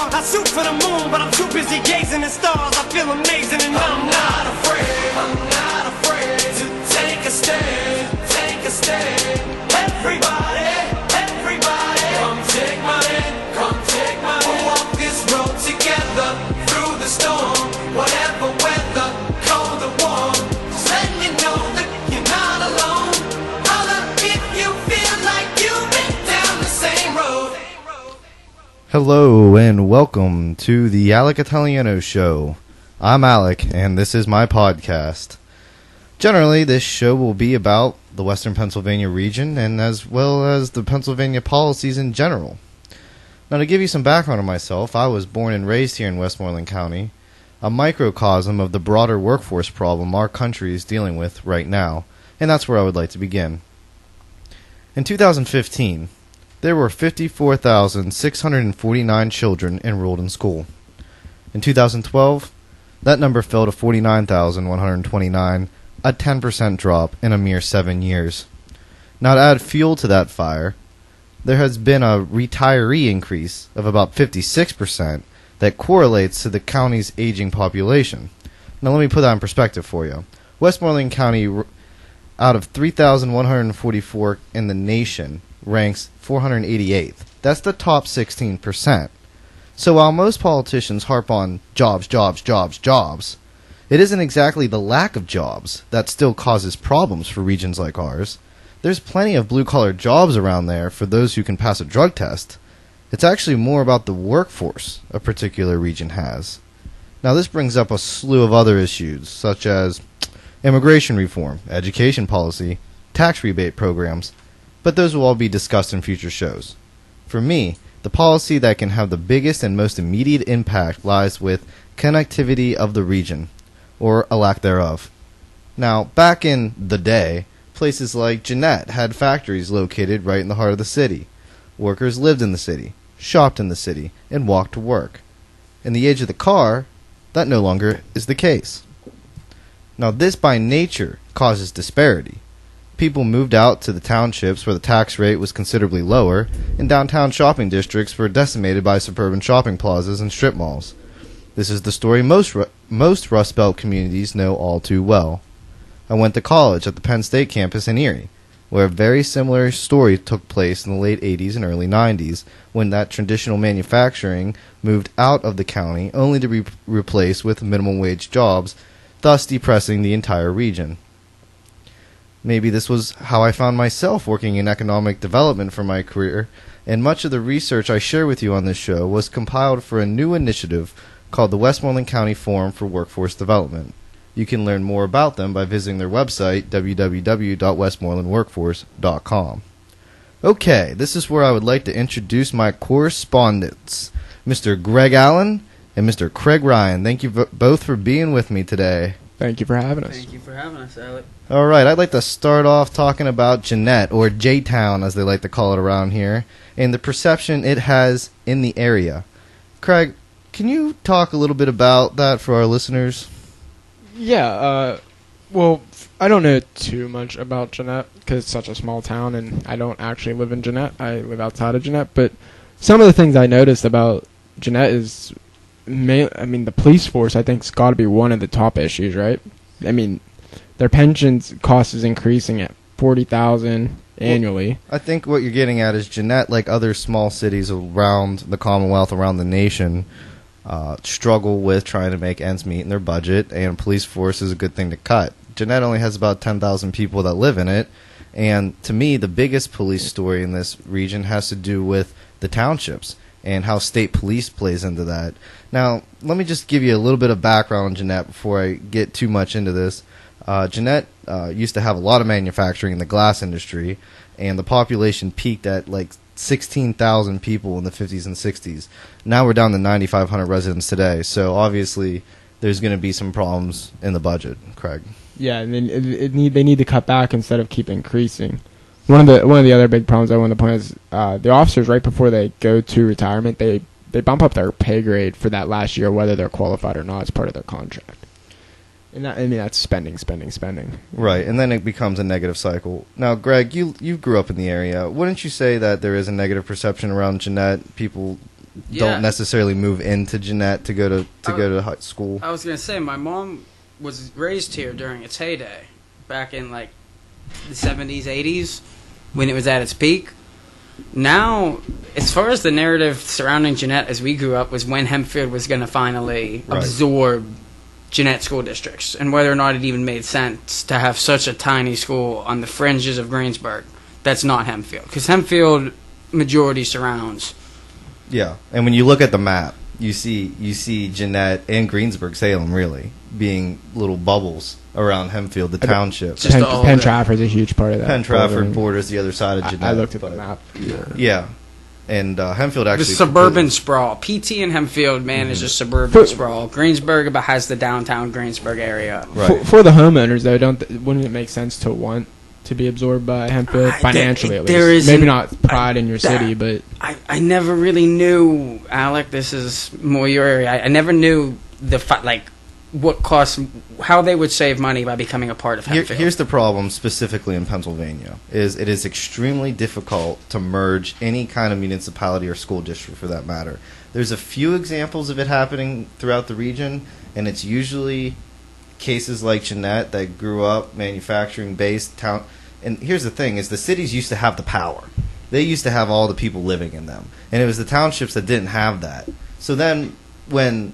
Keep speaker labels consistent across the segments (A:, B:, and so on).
A: I shoot for the moon, but I'm too busy gazing at stars. I feel amazing and I'm not afraid. I'm not afraid to take a stand, take a stand. Everybody, everybody, come take my hand, come take my hand. We'll walk this road together through the storm, whatever weather, cold or warm. Just letting you know that you're not alone. Holler if you feel like you've been down the same road.
B: Hello and welcome to the Alec Italiano show. I'm Alec and this is my podcast. Generally, this show will be about the Western Pennsylvania region and as well as the Pennsylvania policies in general. Now, to give you some background on myself, I was born and raised here in Westmoreland County, a microcosm of the broader workforce problem our country is dealing with right now, and that's where I would like to begin. In 2015, there were 54,649 children enrolled in school. In 2012, that number fell to 49,129, a 10% drop in a mere 7 years. Now, to add fuel to that fire, there has been a retiree increase of about 56% that correlates to the county's aging population. Now, let me put that in perspective for you. Westmoreland County, out of 3,144 in the nation, ranks 488th. That's the top 16%. So while most politicians harp on jobs, it isn't exactly the lack of jobs that still causes problems for regions like ours. There's plenty of blue-collar jobs around there for those who can pass a drug test. It's actually more about the workforce a particular region has. Now, this brings up a slew of other issues, such as immigration reform, education policy, tax rebate programs, but those will all be discussed in future shows. For me, the policy that can have the biggest and most immediate impact lies with connectivity of the region, or a lack thereof. Now, back in the day, places like Jeannette had factories located right in the heart of the city. Workers lived in the city, shopped in the city, and walked to work. In the age of the car, that no longer is the case. Now, this by nature causes disparity. People moved out to the townships where the tax rate was considerably lower, and downtown shopping districts were decimated by suburban shopping plazas and strip malls. This is the story most Rust Belt communities know all too well. I went to college at the Penn State campus in Erie, where a very similar story took place in the late 80s and early 90s, when that traditional manufacturing moved out of the county only to be replaced with minimum wage jobs, thus depressing the entire region. Maybe this was how I found myself working in economic development for my career, and much of the research I share with you on this show was compiled for a new initiative called the Westmoreland County Forum for Workforce Development. You can learn more about them by visiting their website, www.westmorelandworkforce.com. Okay, this is where I would like to introduce my correspondents, Mr. Greg Allen and Mr. Craig Ryan. Thank you both for being with me today.
C: Thank you for having us.
D: Thank you for having us, Alec.
B: All right, I'd like to start off talking about Jeannette, or J-Town as they like to call it around here, and the perception it has in the area. Craig, can you talk a little bit about that for our listeners?
C: Yeah, well, I don't know too much about Jeannette because it's such a small town and I don't actually live in Jeannette. I live outside of Jeannette, but some of the things I noticed about Jeannette is, the police force I think has got to be one of the top issues, right? I mean, their pensions cost is increasing at $40,000 annually.
B: Well, I think what you're getting at is Jeannette, like other small cities around the Commonwealth, around the nation, struggle with trying to make ends meet in their budget, and police force is a good thing to cut. Jeannette only has about 10,000 people that live in it, and to me, the biggest police story in this region has to do with the townships and how state police plays into that. Now, let me just give you a little bit of background on Jeannette before I get too much into this. Jeannette used to have a lot of manufacturing in the glass industry, and the population peaked at like 16,000 people in the 50s and 60s. Now we're down to 9,500 residents today, so obviously there's going to be some problems in the budget, Craig.
C: Yeah, and then they need to cut back instead of keep increasing. One of the other big problems I want to point out is the officers, right before they go to retirement, they bump up their pay grade for that last year, whether they're qualified or not, as part of their contract. And that's spending.
B: Right, and then it becomes a negative cycle. Now, Greg, you grew up in the area. Wouldn't you say that there is a negative perception around Jeannette? People don't necessarily move into Jeanette to go to high school.
D: I was gonna say my mom was raised here during its heyday, back in like the 70s, 80s, when it was at its peak. Now, as far as the narrative surrounding Jeanette as we grew up was when Hempfield was going to finally absorb Jeanette school districts, and whether or not it even made sense to have such a tiny school on the fringes of Greensburg that's not Hempfield. Because Hempfield majority surrounds.
B: Yeah, and when you look at the map, you see Jeanette and Greensburg, Salem, really, being little bubbles around Hempfield, the township.
C: Penn Trafford's a huge part of that.
B: Penn Trafford borders the other side of Jeanette.
C: I looked at the map.
B: Yeah. And Hempfield actually...
D: The suburban sprawl. PT and Hempfield, man, is just suburban sprawl. Greensburg has the downtown Greensburg area.
B: Right.
C: For the homeowners, though, wouldn't it make sense to want to be absorbed by Hempfield financially, at least? Maybe not pride in your city, but...
D: I never really knew, Alec, this is more your area. I never knew what costs, how they would save money by becoming a part of Hempfield.
B: Here's the problem specifically in Pennsylvania, is it is extremely difficult to merge any kind of municipality or school district for that matter. There's a few examples of it happening throughout the region, and it's usually cases like Jeanette that grew up manufacturing-based town. And here's the thing, is the cities used to have the power. They used to have all the people living in them. And it was the townships that didn't have that. So then when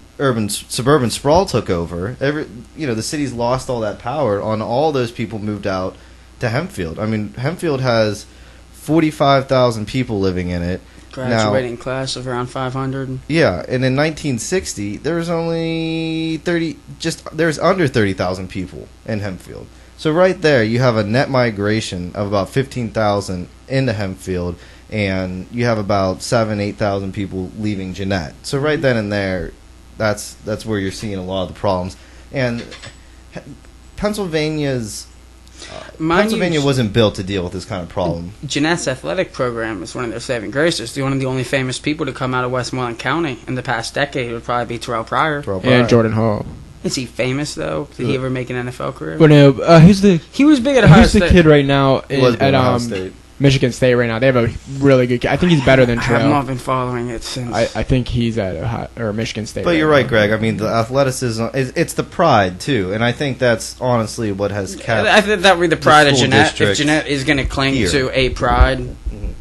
B: suburban sprawl took over, the cities lost all that power, and all those people moved out to Hempfield. I mean, Hempfield has 45,000 people living in it.
D: Graduating class of around 500.
B: Yeah, and in 1960, there was only there's under 30,000 people in Hempfield. So right there, you have a net migration of about 15,000 into Hempfield, and you have about 8,000 people leaving Jeanette. So right then and there, that's where you're seeing a lot of the problems. And Pennsylvania wasn't built to deal with this kind of problem.
D: Jeanette's athletic program is one of their saving graces. One of the only famous people to come out of Westmoreland County in the past decade would probably be Terrell Pryor.
C: And Jordan Hall.
D: Is he famous, though? Did he ever make an NFL career?
C: Well, no.
D: He was big at Ohio State.
C: Who's the kid right now at Michigan State right now? They have a really good kid. I think he's better than Terrell.
D: I have not been following it since.
C: I think he's at Ohio, or Michigan State.
B: But you're right, Greg. I mean, the athleticism, it's the pride, too. And I think that's honestly what has kept
D: I think that would be the pride of Jeanette. If
B: district
D: Jeanette is going to cling to a pride,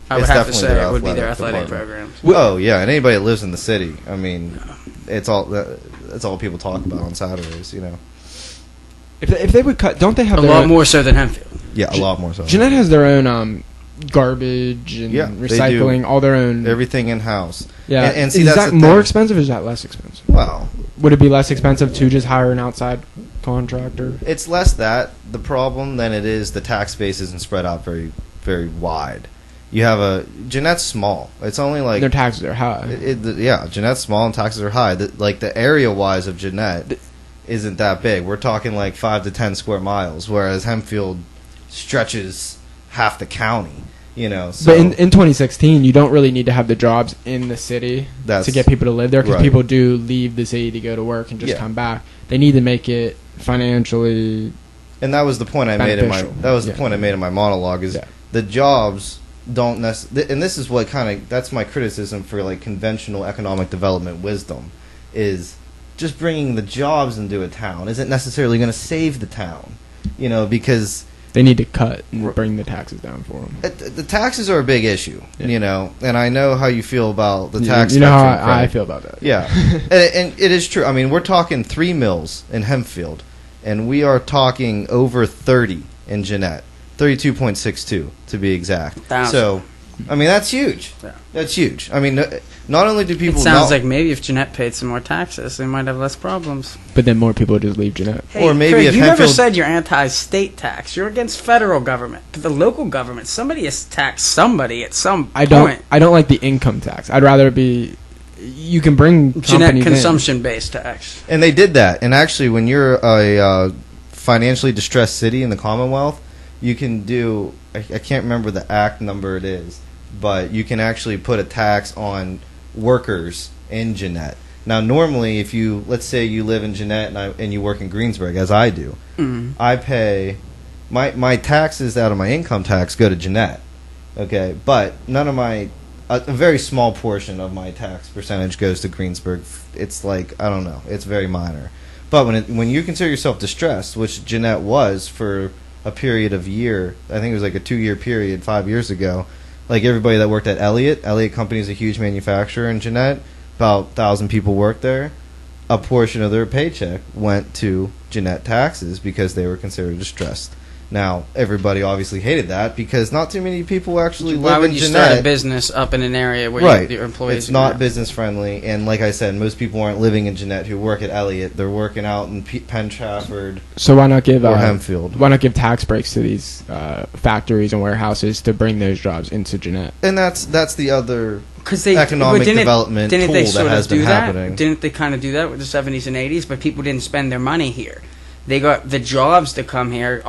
D: I would
B: It's
D: have to
B: definitely
D: say
B: their
D: it would be their
B: athletic
D: athletic
B: department.
D: programs.
B: Oh, yeah. And anybody that lives in the city, I mean, that's all people talk about on Saturdays, you know.
C: If they would cut, don't they have
D: a lot more so than Hempfield?
B: Yeah, a lot more so.
C: Jeanette has their own garbage and recycling, all their own
B: everything in house.
C: Yeah,
B: and see,
C: is
B: that's
C: that more expensive or is that less expensive?
B: Well,
C: would it be less expensive to just hire an outside contractor?
B: It's less the problem than it is the tax base isn't spread out very, very wide. You have Jeanette's small. It's only like
C: their taxes are high.
B: Jeanette's small and taxes are high. The area wise of Jeanette isn't that big. We're talking like 5 to 10 square miles, whereas Hempfield stretches half the county. You know, so.
C: But in 2016, you don't really need to have the jobs in the city to get people to live there, because people do leave the city to go to work and just come back. They need to make it financially.
B: And that was the point I made in my monologue. Is the jobs don't necessarily, and this is what that's my criticism for like conventional economic development wisdom, is just bringing the jobs into a town isn't necessarily going to save the town, you know, because
C: they need to cut and bring the taxes down for them.
B: The taxes are a big issue, you know, and I know how you feel about the tax.
C: You know how I feel about that.
B: Yeah, and it is true. I mean, we're talking 3 mills in Hempfield, and we are talking over 30 in Jeanette, 32.62 to be exact. So, I mean, that's huge. Yeah. That's huge. I mean, not only do people...
D: It sounds like maybe if Jeanette paid some more taxes, they might have less problems.
C: But then more people would just leave Jeanette.
D: Hey, or maybe Craig, if you never said you're anti-state tax. You're against federal government. But the local government, somebody has taxed somebody at some point.
C: I don't like the income tax. I'd rather it be... You can bring
D: Jeanette consumption-based tax.
B: And they did that. And actually, when you're a financially distressed city in the Commonwealth, you can do... I can't remember the act number it is, but you can actually put a tax on workers in Jeanette. Now, normally, if let's say you live in Jeanette and you work in Greensburg, as I do, I pay my taxes out of my income tax go to Jeanette, okay, but none of my a very small portion of my tax percentage goes to Greensburg. It's like, I don't know, it's very minor. But when you consider yourself distressed, which Jeanette was for a period of year, I think it was like a 2-year period 5 years ago, like everybody that worked at Elliott Company is a huge manufacturer in Jeanette, about 1,000 people worked there. A portion of their paycheck went to Jeanette taxes because they were considered distressed. Now, everybody obviously hated that because not too many people actually
D: Why
B: live
D: would
B: in
D: you
B: Jeanette.
D: start a business up in an area where
B: Right.
D: your employees
B: It's
D: are
B: not
D: gonna-
B: business friendly, and like I said, most people aren't living in Jeanette who work at Elliott. They're working out in Penn Trafford
C: So why not give
B: or Hempfield.
C: why not give tax breaks to these factories and warehouses to bring those jobs into Jeanette?
B: And that's the other
D: 'Cause they
B: economic
D: but didn't
B: development
D: didn't
B: tool
D: they
B: that
D: sort
B: has
D: of
B: been
D: do
B: happening.
D: that? Didn't they kind of do that with the 70s and 80s? But people didn't spend their money here. They got the jobs to come here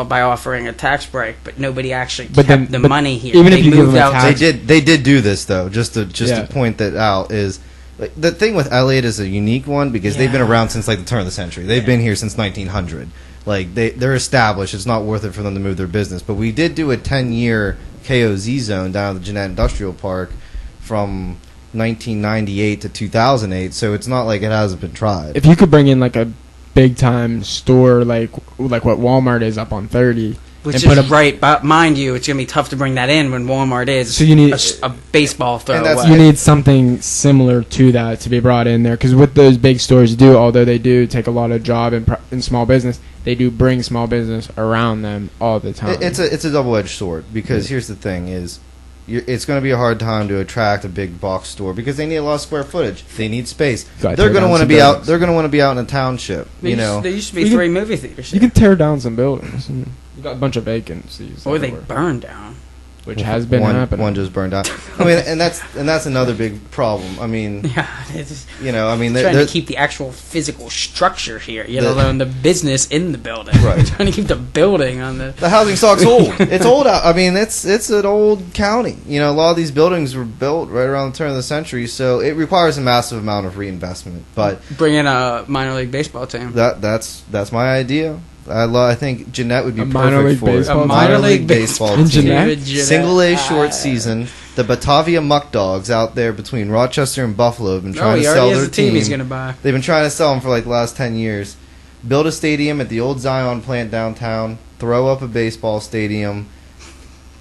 D: by offering a tax break, but nobody actually kept the money here.
C: even
D: they
C: if you give
D: moved
C: them a
D: out.
C: tax-
B: They did do this though. Just to
C: Yeah.
B: point that out is like, the thing with Elliott is a unique one because they've been
D: Yeah.
B: around since like the turn of the century. They've been here since 1900. Like they're established. It's not worth it for them to move their business. But we did do a 10-year KOZ zone down at the Jeanette Industrial Park from 1998 to 2008. So it's not like it hasn't been tried.
C: If you could bring in like a big time store like what Walmart is up on 30,
D: Which
C: and
D: is
C: put a-
D: right, but mind you, it's going to be tough to bring that in when Walmart is
C: So you need-
D: a baseball throw
B: And that's-
D: away.
C: you need something similar to that to be brought in there, because what those big stores do, although they do take a lot of job in small business, they do bring small business around them all the time.
B: It's a double-edged sword because here's the thing: is it's going to be a hard time to attract a big box store because they need a lot of square footage. They need space.
C: Gotta
B: They're
C: tear
B: going to
C: down
B: want to
C: some
B: be out.
C: buildings.
B: They're going to want to be out in a township.
D: There used to be
C: You can-
D: 3 movie theaters
C: You
D: here.
C: can tear down some buildings. You got a bunch of vacancies,
D: Or they
C: everywhere,
D: burn down.
C: which has been happening.
B: One just burned out. I mean, and that's another big problem. I mean,
D: Yeah, it's
B: I mean,
D: trying
B: there-
D: to keep the actual physical structure here, let
B: The-
D: alone the business in the building.
B: Right.
D: Trying to keep the building on the.
B: the housing stock's old. It's old out. I mean, it's an old county. A lot of these buildings were built right around the turn of the century, so it requires a massive amount of reinvestment. But
D: Bring in a minor league baseball team.
B: that's my idea. I think Jeanette would be
C: A
B: perfect
C: minor league
B: for it.
C: baseball
B: A
C: team?
B: minor league baseball
C: In
B: team.
C: Jeanette?
B: Single A short season. The Batavia Muck Dogs out there between Rochester and Buffalo have been
D: Oh,
B: trying
D: he
B: to
D: already
B: sell
D: has
B: their
D: a team
B: team.
D: he's going to buy.
B: They've been trying to sell them for like the last 10 years. Build a stadium at the old Zion plant downtown. Throw up a baseball stadium.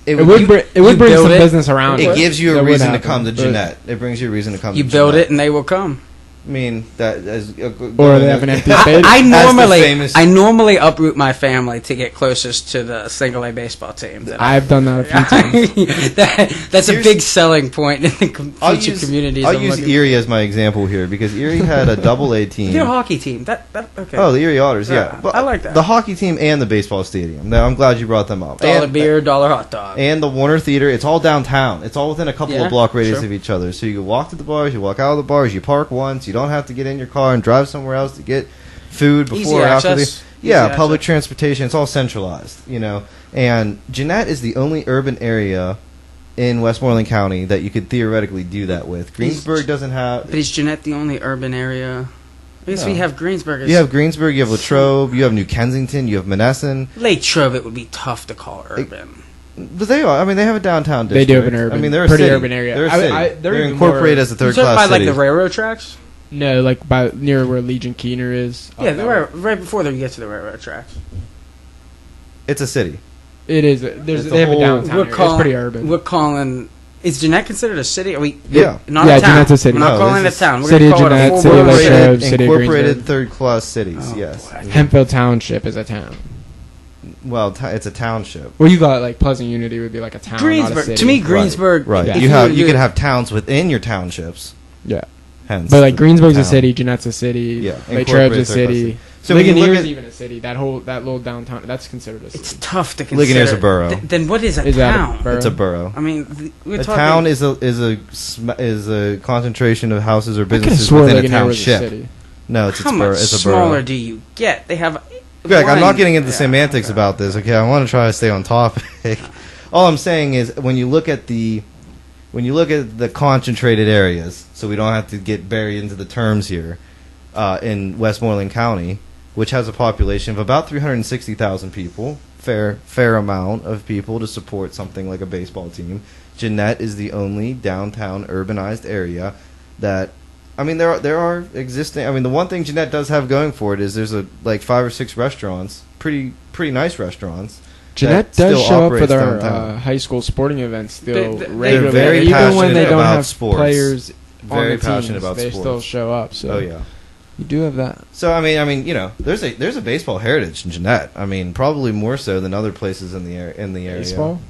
C: It would bring some
D: build it.
C: business around.
B: It gives you a
C: That would
B: reason to
C: happen,
B: come to
C: but-
B: Jeanette. It brings you a reason to come
D: You
B: to
D: build
B: Jeanette.
D: it and they will come.
B: I mean, that is...
C: Or they have an empty stadium.
D: I normally uproot my family to get closest to the single A baseball team.
C: I've done that a few times.
D: That's a
B: Here's-
D: big selling point in the future
B: use,
D: communities.
B: I'll
D: I'm
B: use
D: looking
B: Erie as my example here because Erie had a double A
D: for.
B: team.
D: Their hockey team. That okay.
B: Oh, the Erie Otters, yeah.
D: Yeah,
B: But
D: I like that.
B: The hockey team and the baseball stadium. Now, I'm glad you brought them up.
D: $1
B: And-
D: beer, $1 hot dog.
B: And the Warner Theater, it's all downtown. It's all within a couple
D: Yeah,
B: of block radius
D: sure.
B: of each other. So you can walk to the bars, you walk out of the bars, you park once, you don't have to get in your car and drive somewhere else to get food before
D: Easy
B: or after
D: access.
B: the... Yeah,
D: Easy
B: public
D: access.
B: transportation, it's all centralized, And Jeanette is the only urban area in Westmoreland County that you could theoretically do that with. Greensburg doesn't have...
D: But is Jeanette the only urban area? I guess
B: No.
D: we have Greensburg.
B: You have Greensburg, you have Latrobe, you have New Kensington, you have Monessen.
D: Lake Trobe. It would be tough to call urban.
B: But they are. I mean, they have a downtown
C: They
B: district.
C: do have an urban-
B: I mean, they're a
C: pretty
B: city.
C: urban area.
B: They're a
C: I-
B: city.
C: I-
B: they're
C: they're even
B: incorporated
C: more-
B: as a
D: You
B: third
D: talking
B: class
D: about
B: city.
D: like the railroad tracks?
C: No, like by near where Legion Keener is.
D: Yeah,
C: Up
D: the
C: that way.
D: right before they get to the railroad tracks.
B: It's a city.
C: It is.
B: It's
C: They
B: a
C: have a
B: whole-
C: downtown. Area. It's pretty urban.
D: We're calling. Is Jeanette considered a city? Are we?
B: Yeah.
D: Not
C: Yeah,
D: a town.
C: Jeanette's a city.
D: We're not
B: No,
D: calling it a
B: this is
D: town. We're
C: City
D: going
C: of
D: to call it a
C: Jeanette,
D: full
C: City of
D: blown
C: Latrobe,
B: Incorporated,
C: City of
B: incorporated
C: Greensburg.
B: third class cities.
D: Oh,
B: yes.
D: boy.
C: Hemphill Township is a town.
B: Well, it's a township.
C: Well, you got like Pleasant Unity would be like a town, not a
D: Greensburg.
C: city.
D: To me, Greensburg.
B: Right.
C: Yeah.
B: You
D: if
B: have
D: were
B: you
D: to
B: can
D: do-
B: have towns within your townships.
C: Yeah,
B: Hence.
C: but like
B: the
C: Greensburg's a
B: town.
C: city, Jeanette's a city,
B: Yeah,
C: Latrobe's a
B: incorporated third
C: city.
B: class. So when you look
C: Ligonier's
B: at-
C: even a city. That little downtown, that's considered a city.
D: It's tough to consider.
B: Ligonier's a borough.
D: Then what is a
C: Is that a
D: town?
C: borough?
B: It's a borough.
D: I mean, we're
B: A
D: talking.
B: town is a concentration of houses or
C: I could have
B: businesses
C: swore
B: within a
C: Ligonier was a
B: township.
C: city.
B: No, it's
D: How
B: a borough.
D: much
B: It's a
D: smaller
B: borough.
D: do you get? They have.
B: Greg, I'm not
D: one-
B: getting into
D: yeah,
B: semantics
D: okay.
B: about this. Okay, I want to try to stay on topic. All I'm saying is when you look at the concentrated areas, so we don't have to get buried into the terms here in Westmoreland County, which has a population of about 360,000 people, fair amount of people to support something like a baseball team. Jeanette is the only downtown urbanized area that, I mean, there are existing. I mean, the one thing Jeanette does have going for it is there's like 5 or 6 restaurants, pretty nice restaurants.
C: Jeanette does show up for their high school sporting events still regularly.
B: They're very
C: even when they
B: passionate
C: don't
B: about
C: have
B: sports.
C: players
B: Very
C: on the
B: passionate
C: teams,
B: about
C: they
B: sports.
C: still show up. So
B: Oh yeah.
C: you do have that.
B: So I mean, you know, there's a baseball heritage in Jeanette. I mean, probably more so than other places in the area.
C: Baseball.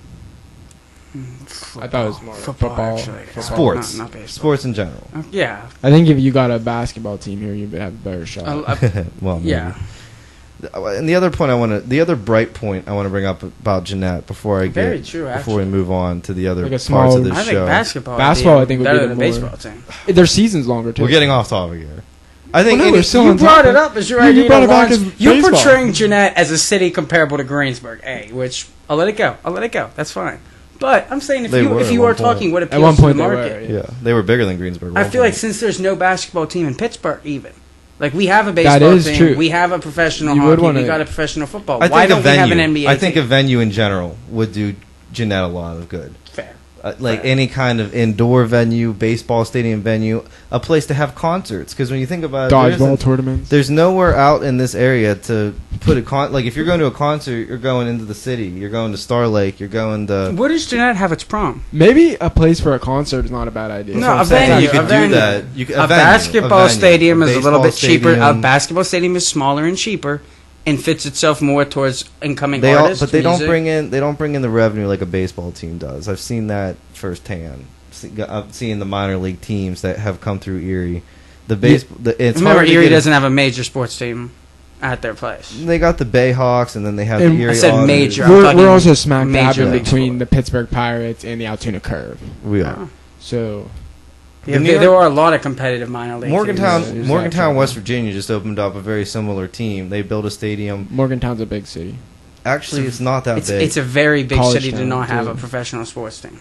C: I thought it was more football.
D: actually.
B: Sports,
D: Not baseball.
B: sports in general.
D: Yeah.
C: I think if you got a basketball team here, you'd have a better shot.
B: Well, maybe.
D: Yeah.
B: And the other bright point I want to bring up about Jeanette before
D: Very true,
B: before we move on to the other
C: Like a
B: parts
C: small-
B: of this
D: I think
B: show.
D: basketball.
C: Basketball,
D: would
C: I think,
D: be
C: would be
D: better
C: the
D: than
C: more-
D: baseball team.
C: Their season's longer too.
B: We're getting off topic here. I think
C: Well, no,
B: any-
C: we're still
D: You
C: on
D: brought
C: topic.
D: it up as your
C: You
D: idea.
C: brought
D: to
C: it back
D: launch-
C: as
D: You're
C: baseball.
D: portraying Jeanette as a city comparable to Greensburg, which I'll let it go. That's fine. But I'm saying if
B: They were
D: you
B: at
D: are
B: one
D: talking what
C: At
D: appeals
C: one
D: to the
C: point, they
D: market,
C: were.
B: yeah, they were bigger than Greensburg.
D: I feel like since there's no basketball team in Pittsburgh, even like we have a baseball
C: is
D: team,
C: true.
D: we have a professional
C: You would
D: hockey,
C: wanna-
D: we got a professional football.
B: I
D: Why
B: think
D: don't
B: a
D: we have
B: venue.
D: an NBA?
B: I think
D: team?
B: a venue in general would do Jeanette a lot of good.
D: Fair.
B: Like
D: Fair.
B: any kind of indoor venue, baseball stadium venue, a place to have concerts. Because when you think about it,
C: Dodgeball tournaments.
B: there's nowhere out in this area to put a like if you're going to a concert, you're going into the city, you're going to Star Lake, you're going to.
D: Where does Jeanette have its prom?
C: Maybe a place for a concert is not a bad idea.
D: No,
B: That's what I'm
D: a
B: saying.
D: venue,
B: You could
D: a
B: do
D: venue.
B: that. You could,
D: A
B: venue,
D: basketball
B: venue,
D: stadium is a little
B: baseball
D: bit cheaper. A
B: stadium.
D: basketball stadium is smaller and cheaper, and fits itself more towards incoming
B: They all,
D: artists.
B: but they
D: music.
B: don't bring in the revenue like a baseball team does. I've seen that firsthand. I've seen the minor league teams that have come through Erie. It's
D: Remember,
B: hard to
D: Erie
B: get
D: doesn't have a major sports team at their place.
B: They got the Bayhawks, and then they have
C: And
B: the Erie.
D: I said
B: Otters.
D: major. I'm
C: We're
D: talking
C: also smack dab
D: major
C: in
D: league
C: between
D: sport.
C: the Pittsburgh Pirates and the Altoona Curve.
B: We are.
D: Oh.
C: So
D: Yeah,
B: New
D: there are a lot of competitive minor league
B: Morgantown,
D: teams.
C: there's
B: Morgantown,
C: that
B: West
C: trouble.
B: Virginia just opened up a very similar team. They built a stadium.
C: Morgantown's a big city.
B: Actually, it's not that big.
D: It's a very big
C: College
D: city to
C: town,
D: not have
C: too.
D: a professional sports team.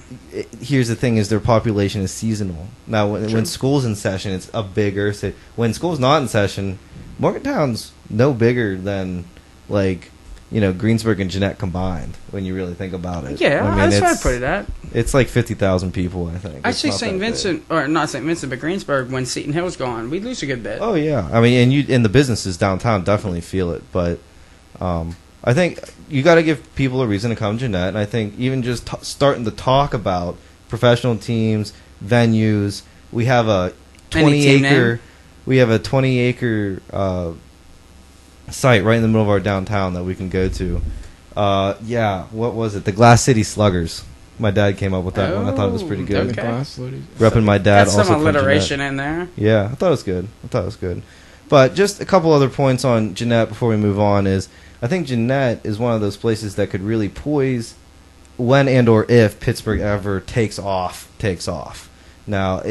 B: Here's the thing: is their population is seasonal. Now, when
D: True.
B: school's in session, it's a bigger city. When school's not in session, Morgantown's no bigger than like Greensburg and Jeanette combined. When you really think about it,
D: Yeah,
B: I mean,
D: that's what I
B: it's-
D: put it at.
B: It's like 50,000 people, I think. It's
D: Actually,
B: not
D: St.
B: that big.
D: Vincent, or not St. Vincent, but Greensburg, when Seton Hill's gone, we lose a good bit.
B: Oh yeah, I mean, and the businesses downtown definitely feel it, but I think you got to give people a reason to come to Jeanette, and I think even just starting to talk about professional teams, venues. We have a
D: Any team
B: 20-acre site right in the middle of our downtown that we can go to. What was it? The Glass City Sluggers. My dad came up with that one. I thought it was pretty good.
D: Okay.
B: Repping my dad
D: Got
B: also
D: some
B: from
D: alliteration
B: Jeanette.
D: in there.
B: Yeah, I thought it was good. But just a couple other points on Jeanette before we move on is I think Jeanette is one of those places that could really poise when and or if Pittsburgh ever takes off. Now,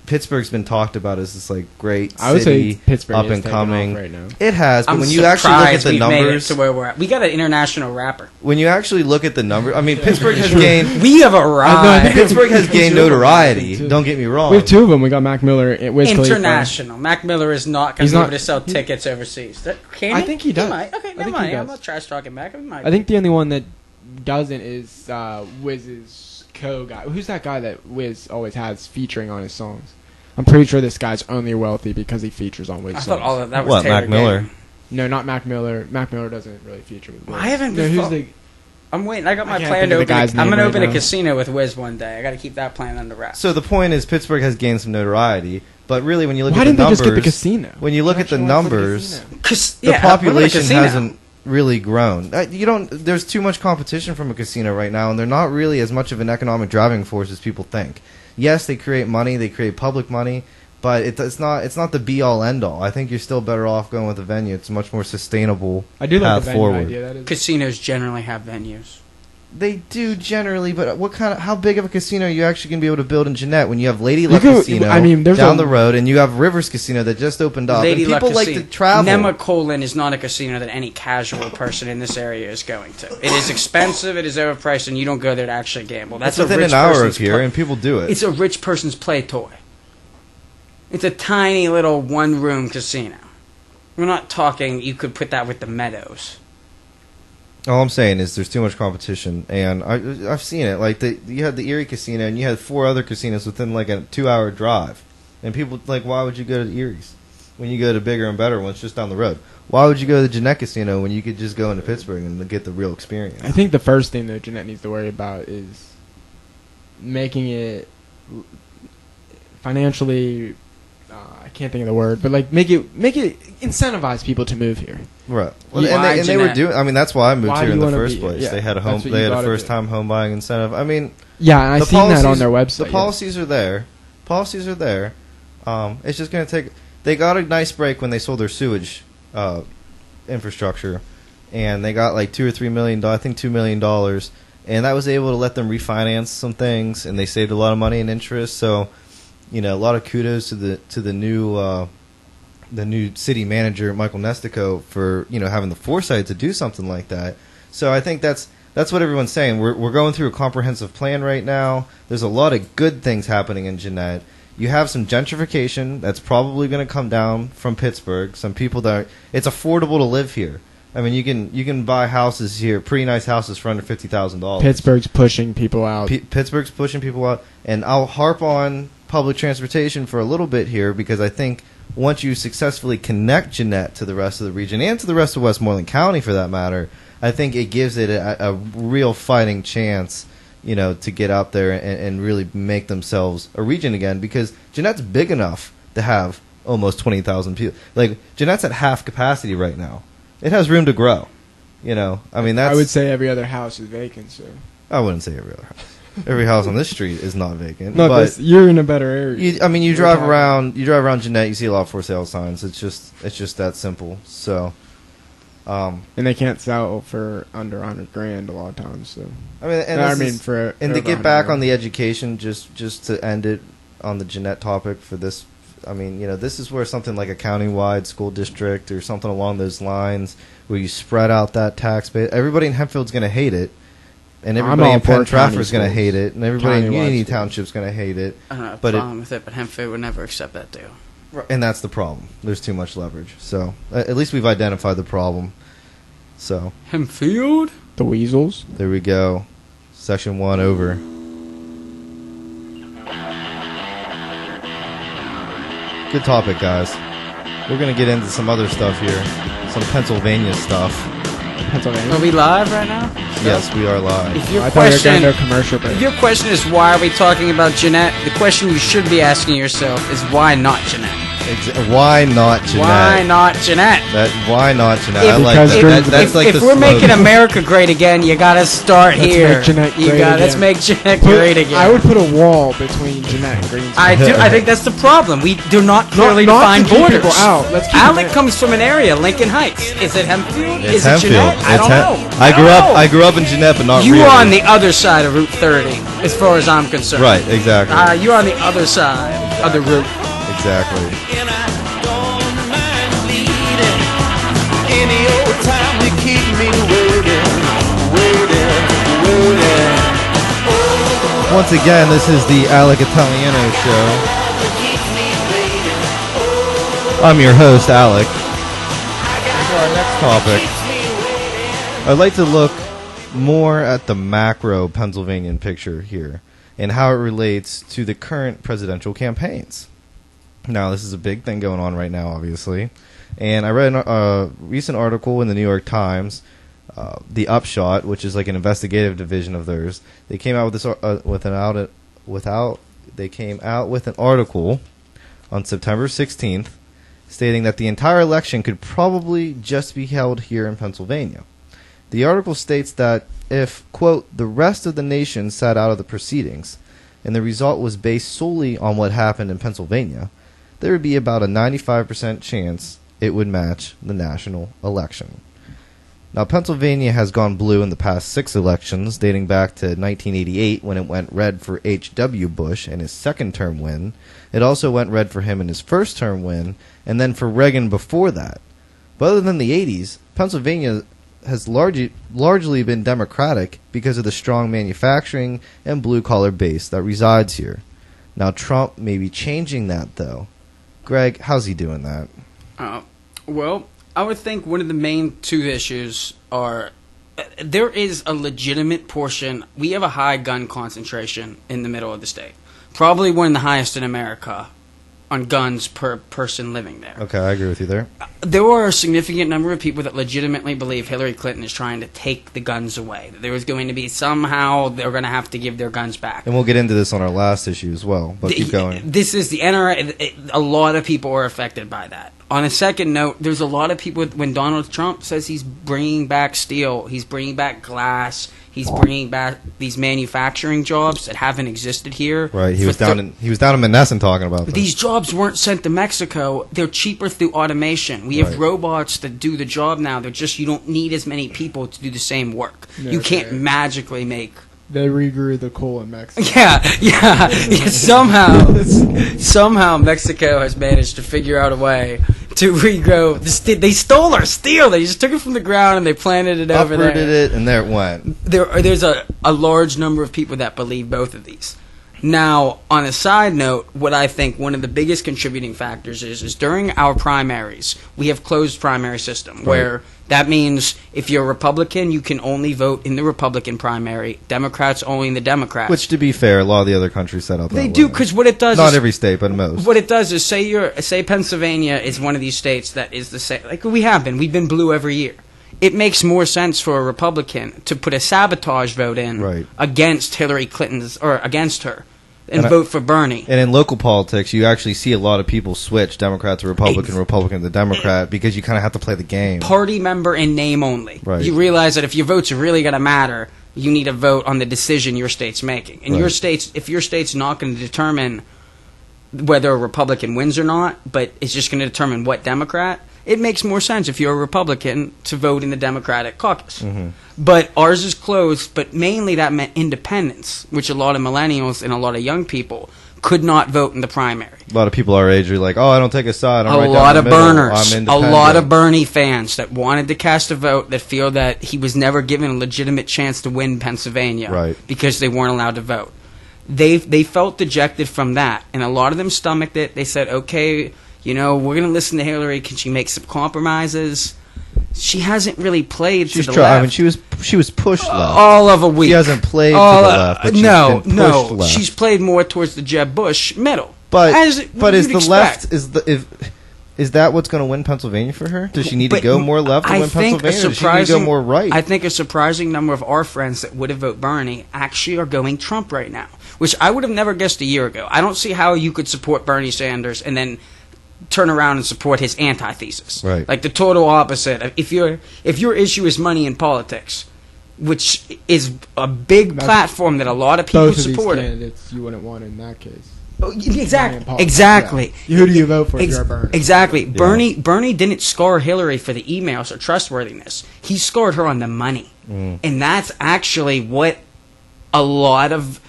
B: Pittsburgh's been talked about as this like great city,
C: I would say Pittsburgh
B: up
C: is
B: and
C: taking
B: coming.
C: off right now.
B: It has, but
D: I'm
B: when you actually look at
D: surprised
B: the
D: we've made it
B: numbers,
D: to where we're at. We got an international rapper.
B: when you actually look at the numbers, I mean, Pittsburgh has gained.
D: We have
C: I think
D: arrived.
B: Pittsburgh has gained
C: Two of them,
B: notoriety.
C: too.
B: Don't get me wrong.
C: We have two of them. We got Mac Miller and Wiz Khalifa.
D: International. Mac Miller is not going
C: He's
D: to be
C: not-
D: able to sell tickets overseas. Can
C: I
D: he?
C: think he does.
D: might. Okay,
C: I
D: never
C: think
D: mind.
C: he
D: I'm
C: does.
D: not trash talking Mac. He might.
C: I think the only one that doesn't is Wiz's co-guy. Who's that guy that Wiz always has featuring on his songs? I'm pretty sure this guy's only wealthy because he features on Wiz
D: I
C: songs.
D: thought all of that was
B: What,
D: Taylor
B: Mac Miller?
D: Gang.
C: No, not Mac Miller. Mac Miller doesn't really feature with Wiz.
D: I haven't
C: No,
D: been
C: who's
D: fo-
C: the...
D: I'm waiting. I got my
C: I can't
D: plan
C: think
D: to
C: of the
D: open.
C: guy's
D: I'm
C: name
D: going to
C: right
D: open a
C: now.
D: casino with Wiz one day. I got to keep that plan under wraps.
B: So the point is, Pittsburgh has gained some notoriety, but really, when you look
C: Why
B: at the
C: didn't they
B: numbers,
C: just get the casino?
B: when you look at the
C: Actually wanna put a
B: numbers,
C: casino.
B: the population hasn't really grown. There's too much competition from a casino right now, and they're not really as much of an economic driving force as people think. Yes, they create money, they create public money, but it's not the be all end all. I think you're still better off going with a venue. It's a much more sustainable
C: I do like
B: path
C: the venue
B: forward.
C: idea. That is.
D: Casinos generally have venues.
B: They do generally, but how big of a casino are you actually going to be able to build in Jeanette when you have Lady
C: You
B: Luck
C: could-
B: Casino
C: I mean, there's
B: down
C: a-
B: the road, and you have Rivers Casino that just opened up,
D: Lady
B: and
D: Luck
B: people like
D: Casino.
B: to travel.
D: Nemacolin is not a casino that any casual person in this area is going to. It is expensive, it is overpriced, and you don't go there to actually gamble. That's
B: That's
D: a
B: within
D: rich
B: an hour
D: person's
B: of here, and people do it.
D: It's a rich person's play toy. It's a tiny little one-room casino. We're not talking. You could put that with the Meadows.
B: All I'm saying is there's too much competition, and I've seen it. Like you had the Erie Casino, and you had 4 other casinos within like a 2-hour drive, and people like, why would you go to Erie's when you go to bigger and better ones just down the road? Why would you go to the Jeanette Casino when you could just go into Pittsburgh and get the real experience?
C: I think the first thing that Jeanette needs to worry about is making it financially. I can't think of the word, but like make it incentivize people to move here.
B: Right. Well, and they were doing. I mean, that's why I moved here in the first place.
C: Yeah,
B: they had a home. They had a first-time home buying incentive. I mean,
C: yeah, and I've seen that on their website.
B: The policies are there. Policies are there. It's just going to take. They got a nice break when they sold their sewage infrastructure, and they got like $2 or $3 million. I think $2 million, and that was able to let them refinance some things, and they saved a lot of money in interest. So, you know, a lot of kudos to the new city manager Michael Nestico for, you know, having the foresight to do something like that. So I think that's what everyone's saying. We're going through a comprehensive plan right now. There's a lot of good things happening in Jeanette. You have some gentrification that's probably going to come down from Pittsburgh. Some people it's affordable to live here. I mean, you can buy houses here, pretty nice houses for under $50,000.
C: Pittsburgh's pushing people out.
B: Pittsburgh's pushing people out, and I'll harp on public transportation for a little bit here because I think once you successfully connect Jeanette to the rest of the region and to the rest of Westmoreland County, for that matter, I think it gives it a real fighting chance, you know, to get out there and really make themselves a region again, because Jeanette's big enough to have almost 20,000 people. Like, Jeanette's at half capacity right now. It has room to grow. You know, I mean,
C: I would say every other house is vacant, so.
B: I wouldn't say every other house. Every house on this street is not vacant.
C: No, but you're in a better area.
B: You drive around Jeanette, you see a lot of for sale signs. It's just that simple. So,
C: and they can't sell for under $100,000 a lot of times. So
B: and to get back on the education, just to end it on the Jeanette topic for this. I mean, you know, this is where something like a countywide school district or something along those lines, where you spread out that tax base. Everybody in Hempfield's going to hate it. And everybody in Penn Trafford is going to hate it, and everybody in Unity Township is going to hate it.
D: I don't have a problem with it, but Hempfield would never accept that deal.
B: And that's the problem. There's too much leverage. So at least we've identified the problem. So
D: Hempfield?
C: The Weasels.
B: There we go. Section 1 over. Good topic, guys. We're going to get into some other stuff here. Some Pennsylvania stuff.
C: Pennsylvania.
D: Are we live right now?
B: Yes, we are live.
D: If your
C: I thought you were going to commercial break.
D: If your question is why are we talking about Jeanette, the question you should be asking yourself is why not Jeanette?
B: Why not Jeanette?
D: Why not Jeanette?
B: Why not Jeanette?
C: I like that.
B: That's like
D: if we're making America great again, you gotta start here. Let's make Jeanette great again.
C: I would put a wall between Jeanette and Greensboro.
D: I think that's the problem. We do not clearly define borders.
C: Let's keep
D: Alec comes from an area, Lincoln Heights. Is it Hempfield? Is it Jeanette? I don't know.
B: I grew up in Jeanette, but not really.
D: You are on the other side of Route 30, as far as I'm concerned.
B: Right, exactly.
D: You're on the other side of the route.
B: Exactly.
A: And I don't mind bleeding. Any old time to keep me waiting.
B: Once again, this is the Alec Italiano show. I'm your host, Alec. For our next topic, I'd like to look more at the macro Pennsylvania picture here and how it relates to the current presidential campaigns. Now, this is a big thing going on right now, obviously. And I read a recent article in the New York Times, The Upshot, which is like an investigative division of theirs. They came out with an article on September 16th stating that the entire election could probably just be held here in Pennsylvania. The article states that if, quote, the rest of the nation sat out of the proceedings, and the result was based solely on what happened in Pennsylvania, there would be about a 95% chance it would match the national election. Now, Pennsylvania has gone blue in the past 6 elections, dating back to 1988 when it went red for H.W. Bush in his second-term win. It also went red for him in his first-term win, and then for Reagan before that. But other than the 80s, Pennsylvania has largely been Democratic because of the strong manufacturing and blue-collar base that resides here. Now, Trump may be changing that, though. Greg, how's he doing that?
D: Well, I would think one of the main two issues are there is a legitimate portion. We have a high gun concentration in the middle of the state. Probably one of the highest in America on guns per person living there.
B: Okay, I agree with you there.
D: There are a significant number of people that legitimately believe Hillary Clinton is trying to take the guns away. That there is going to be somehow they're going to have to give their guns back.
B: And we'll get into this on our last issue as well, but keep going.
D: This is the NRA. A lot of people are affected by that. On a second note, there's a lot of people, when Donald Trump says he's bringing back steel, he's bringing back glass, he's bringing back these manufacturing jobs that haven't existed here.
B: Right, he was down in Menneson talking about this.
D: These jobs weren't sent to Mexico. They're cheaper through automation. We have robots that do the job now. They're just, you don't need as many people to do the same work.
C: No,
D: you can't magically make...
C: They regrew the coal in Mexico.
D: Yeah. Somehow Mexico has managed to figure out a way to regrow. They stole our steel. They just took it from the ground and they planted it over there.
B: Uprooted it, and there it went.
D: There's a large number of people that believe both of these. Now, on a side note, what I think one of the biggest contributing factors is during our primaries, we have closed primary system, where that means if you're a Republican, you can only vote in the Republican primary, Democrats only in the Democrats.
B: Which, to be fair, a lot of the other countries set up that
D: They
B: way.
D: do, because what it does
B: Not
D: is...
B: every state, but most.
D: What it does is, say Pennsylvania is one of these states that is the same... Like we have been. We've been blue every year. It makes more sense for a Republican to put a sabotage vote in against Hillary Clinton's... or against her. And vote for Bernie.
B: And in local politics, you actually see a lot of people switch Democrat to Republican, Republican to Democrat, because you kind of have to play the game.
D: Party member in name only.
B: Right.
D: You realize that if your vote's really going to matter, you need to vote on the decision your state's making. And if your state's not going to determine whether a Republican wins or not, but it's just going to determine what Democrat, it makes more sense if you're a Republican to vote in the Democratic caucus. Mm-hmm. But ours is closed, but mainly that meant independence, which a lot of millennials and a lot of young people could not vote in the primary.
B: A lot of people our age are like, oh, I don't take a side. I'm
D: a lot of burners, a lot of Bernie fans that wanted to cast a vote that feel that he was never given a legitimate chance to win Pennsylvania because they weren't allowed to vote. They felt dejected from that, and a lot of them stomached it. They said, okay, we're going to listen to Hillary. Can she make some compromises? She hasn't really played to the left.
B: I mean, she was pushed left.
D: All of a week.
B: She hasn't played to the left, but she's been pushed left.
D: She's played more towards the Jeb Bush middle.
B: But is the left is that what's going to win Pennsylvania for her? Does she need to go more left to win Pennsylvania? Does she need to go more right?
D: I think a surprising number of our friends that would have voted Bernie actually are going Trump right now, which I would have never guessed a year ago. I don't see how you could support Bernie Sanders and then turn around and support his antithesis.
B: Right.
D: Like the total opposite. If your issue is money in politics, which is a big platform that a lot of people support.
C: Both of these candidates you wouldn't want in that case.
D: Exactly.
C: Yeah. Who do you vote for if you're Bernie?
D: Exactly. Yeah. Bernie didn't score Hillary for the emails or trustworthiness. He scored her on the money. And that's actually what a lot of...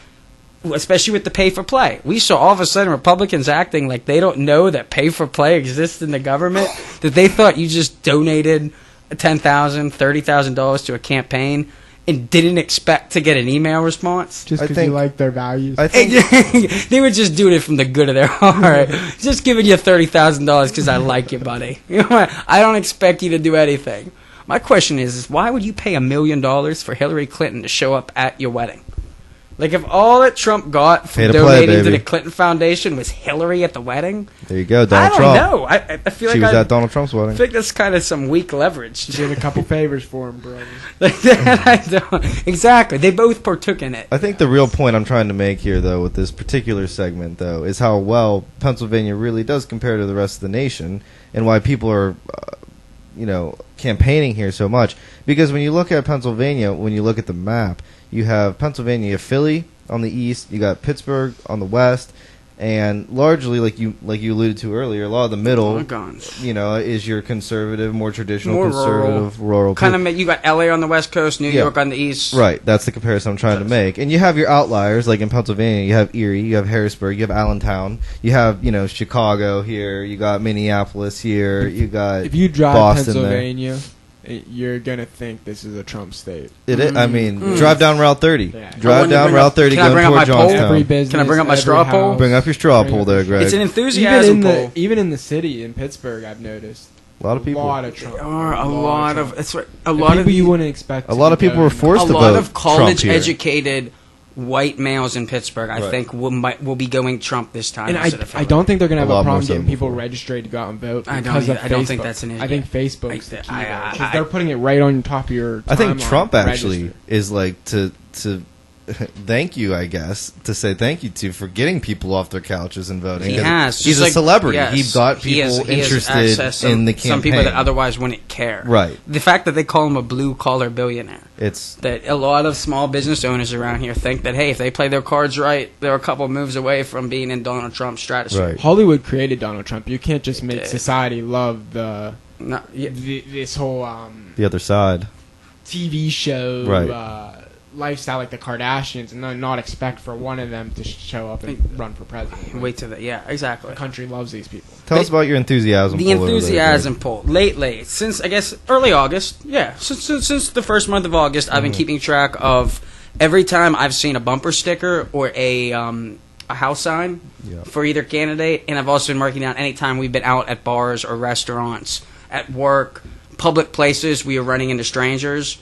D: especially with the pay-for-play. We saw all of a sudden Republicans acting like they don't know that pay-for-play exists in the government, that they thought you just donated $10,000, $30,000 to a campaign and didn't expect to get an email response.
C: Just because you like their values?
B: I think
D: they were just doing it from the good of their heart. Just giving you $30,000 because I like you, buddy. I don't expect you to do anything. My question is why would you pay $1 million for Hillary Clinton to show up at your wedding? Like, if all that Trump got from donating to the Clinton Foundation was Hillary at the wedding...
B: There you go, Donald Trump.
D: I don't know. I feel like
B: she was at Donald Trump's wedding.
D: I think that's kind of some weak leverage.
C: Did a couple favors for him, brother.
D: Exactly. They both partook in it.
B: I think the real point I'm trying to make here, though, with this particular segment, though, is how well Pennsylvania really does compare to the rest of the nation, and why people are... campaigning here so much. Because when you look at Pennsylvania, when you look at the map, you have Pennsylvania, Philly on the east, you got Pittsburgh on the west, and largely, like you alluded to earlier, a lot of the middle, is your conservative, more traditional, more conservative, rural.
D: Kind of, you got LA on the west coast, New York on the east.
B: Right, that's the comparison I'm trying to make. And you have your outliers, like in Pennsylvania, you have Erie, you have Harrisburg, you have Allentown, you have, Chicago here, you got Minneapolis here, you got
C: if you drive
B: Boston
C: Pennsylvania, you're going to think this is a Trump state.
B: It is. I mean, drive down Route 30.
C: Yeah.
B: Drive down Route 30 going toward Johnstown.
D: Can I bring up my straw poll?
B: Bring up your straw poll there, Greg.
D: It's an enthusiasm poll.
C: Even in the city, in Pittsburgh, I've noticed.
B: A lot of people.
C: A lot of Trump.
D: There are a lot of that's right. A
C: The
D: lot of
C: people you wouldn't expect.
B: A lot of people were forced
D: a
B: to
D: lot
B: vote
D: of college
B: Trump here.
D: educated white males in Pittsburgh, I
B: Right.
D: think, will be going Trump this time.
C: And
D: instead of
C: I don't think they're going to have
B: A
C: a
B: lot more
C: problem
B: so
C: getting
B: than
C: people
B: before.
C: registered to go out and vote.
D: I don't
C: because of
D: either. I don't think
C: Facebook.
D: that's an issue.
C: I think Facebook's
D: Like,
C: the key.
D: I-
C: Because they're putting it right on top of your.
B: I think
C: timeline.
B: Trump actually
C: Register.
B: is like to thank you, I guess, to say thank you to for getting people off their couches and voting.
D: He
B: 'Cause
D: has.
B: He's
D: Just
B: a
D: like-
B: celebrity.
D: yes.
B: He got
D: He has-
B: people
D: he has
B: interested
D: access to
B: in the campaign.
D: Some people that otherwise wouldn't care.
B: Right.
D: The fact that they call him a blue collar billionaire.
B: It's
D: That a lot of small business owners around here think that, hey, if they play their cards right, they're a couple moves away from being in Donald Trump's stratosphere.
B: right.
C: Hollywood created Donald Trump. You can't just make
D: did.
C: society love
D: No, yeah,
C: this whole
B: The other side.
C: TV show
B: Right.
C: lifestyle like the Kardashians, and then not expect for one of them to show up and run for president.
D: wait till that. Yeah, exactly.
C: The country loves these people.
B: Tell us about your enthusiasm.
D: The
B: poll over there,
D: enthusiasm poll lately, since I guess early August, since the first month of August, I've been keeping track of every time I've seen a bumper sticker or a house sign
B: Yeah.
D: for either candidate, and I've also been marking down any time we've been out at bars or restaurants, at work, public places, we are running into strangers,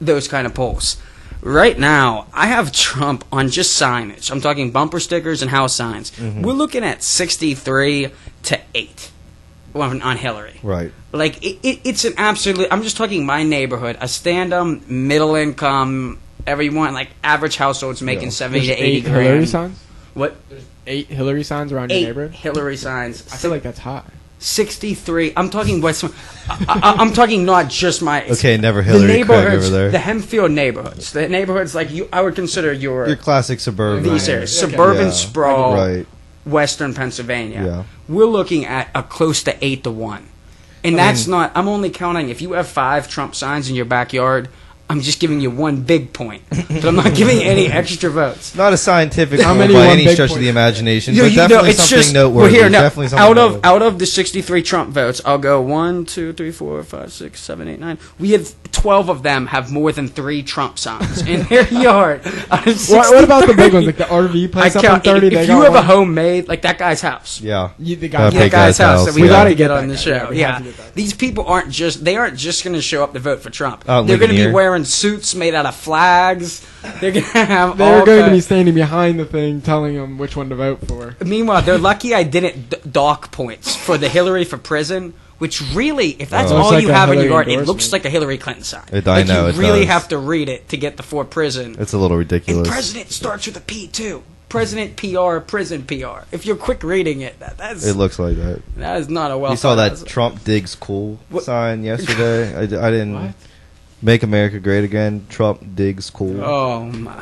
D: those kind of polls. Right now, I have Trump on just signage. I'm talking bumper stickers and house signs. We're looking at 63 to 8 on Hillary.
B: Right.
D: Like, it's an absolute... I'm just talking my neighborhood. A stand-up, middle income, everyone, like, average households making
B: Yeah.
D: 70
C: There's
D: to 80
C: 8
D: grand.
C: Hillary signs.
D: What?
C: 8 Hillary signs around your
D: 8
C: neighborhood.
D: Hillary signs.
C: I feel like that's high.
D: 63. I'm talking West... I'm talking not just my...
B: Okay, never
D: The
B: Hillary Craig
D: neighborhoods,
B: over there.
D: the Hempfield neighborhoods. The neighborhoods like you... I would consider
B: Your classic suburban.
D: these areas.
C: Okay.
D: Suburban
B: Yeah.
D: sprawl,
B: Right.
D: Western Pennsylvania.
B: Yeah.
D: We're looking at a close to 8 to 1. And that's not... I'm only counting... If you have 5 Trump signs in your backyard, I'm just giving you one big point. But I'm not giving any extra votes.
B: Not a scientific
C: How
B: poll
C: many
B: by
C: one
B: any
C: big
B: stretch of
C: point?
B: the imagination,
D: You-
B: but
D: you know,
B: definitely
D: it's
B: something
D: just,
B: noteworthy.
D: We're here now.
B: Definitely something noteworthy.
D: Out of the 63 Trump votes, I'll go 1, 2, 3, 4, 5, 6, 7, 8, 9. We have 12 of them have more than 3 Trump signs in their yard. Out of
C: What about the
D: 63.
C: big ones, like the RV
D: I
C: place up on
D: count.
C: 30?
D: If
C: they
D: you
C: got
D: have a
C: one.
D: homemade, like that guy's house.
B: Yeah.
C: The
B: Yeah,
C: guy,
B: big
D: That guy's house that we
B: yeah.
D: gotta
C: Yeah.
D: get on the
C: Yeah,
D: show.
C: we have
D: Yeah,
C: to get that.
D: these people aren't just going to show up to vote for Trump.
B: Oh,
D: They're going to be
B: Ligonier.
D: wearing suits made out of flags. They're going to have.
C: They're
D: all
C: going to be
D: kinds-
C: standing behind the thing, telling them which one to vote for.
D: Meanwhile, they're lucky I didn't dock points for the Hillary for prison. Which really, if that's
B: Oh.
D: all
C: Looks like
D: you
C: a
D: have in your
C: Hillary
D: yard, it
C: endorsement.
D: looks like a Hillary Clinton sign.
B: I
D: Like,
B: know,
D: you
B: it
D: really
B: does.
D: have to read it to get the for prison.
B: It's a little
D: And
B: ridiculous.
D: president starts with a P too. President PR, prison PR. If you're quick reading it,
B: It looks like that.
D: that is not a well.
B: You saw
D: thought
B: that
D: out-
B: Trump digs cool
D: What?
B: sign yesterday? I didn't.
C: What?
B: Make America Great Again. Trump digs cool.
D: Oh my.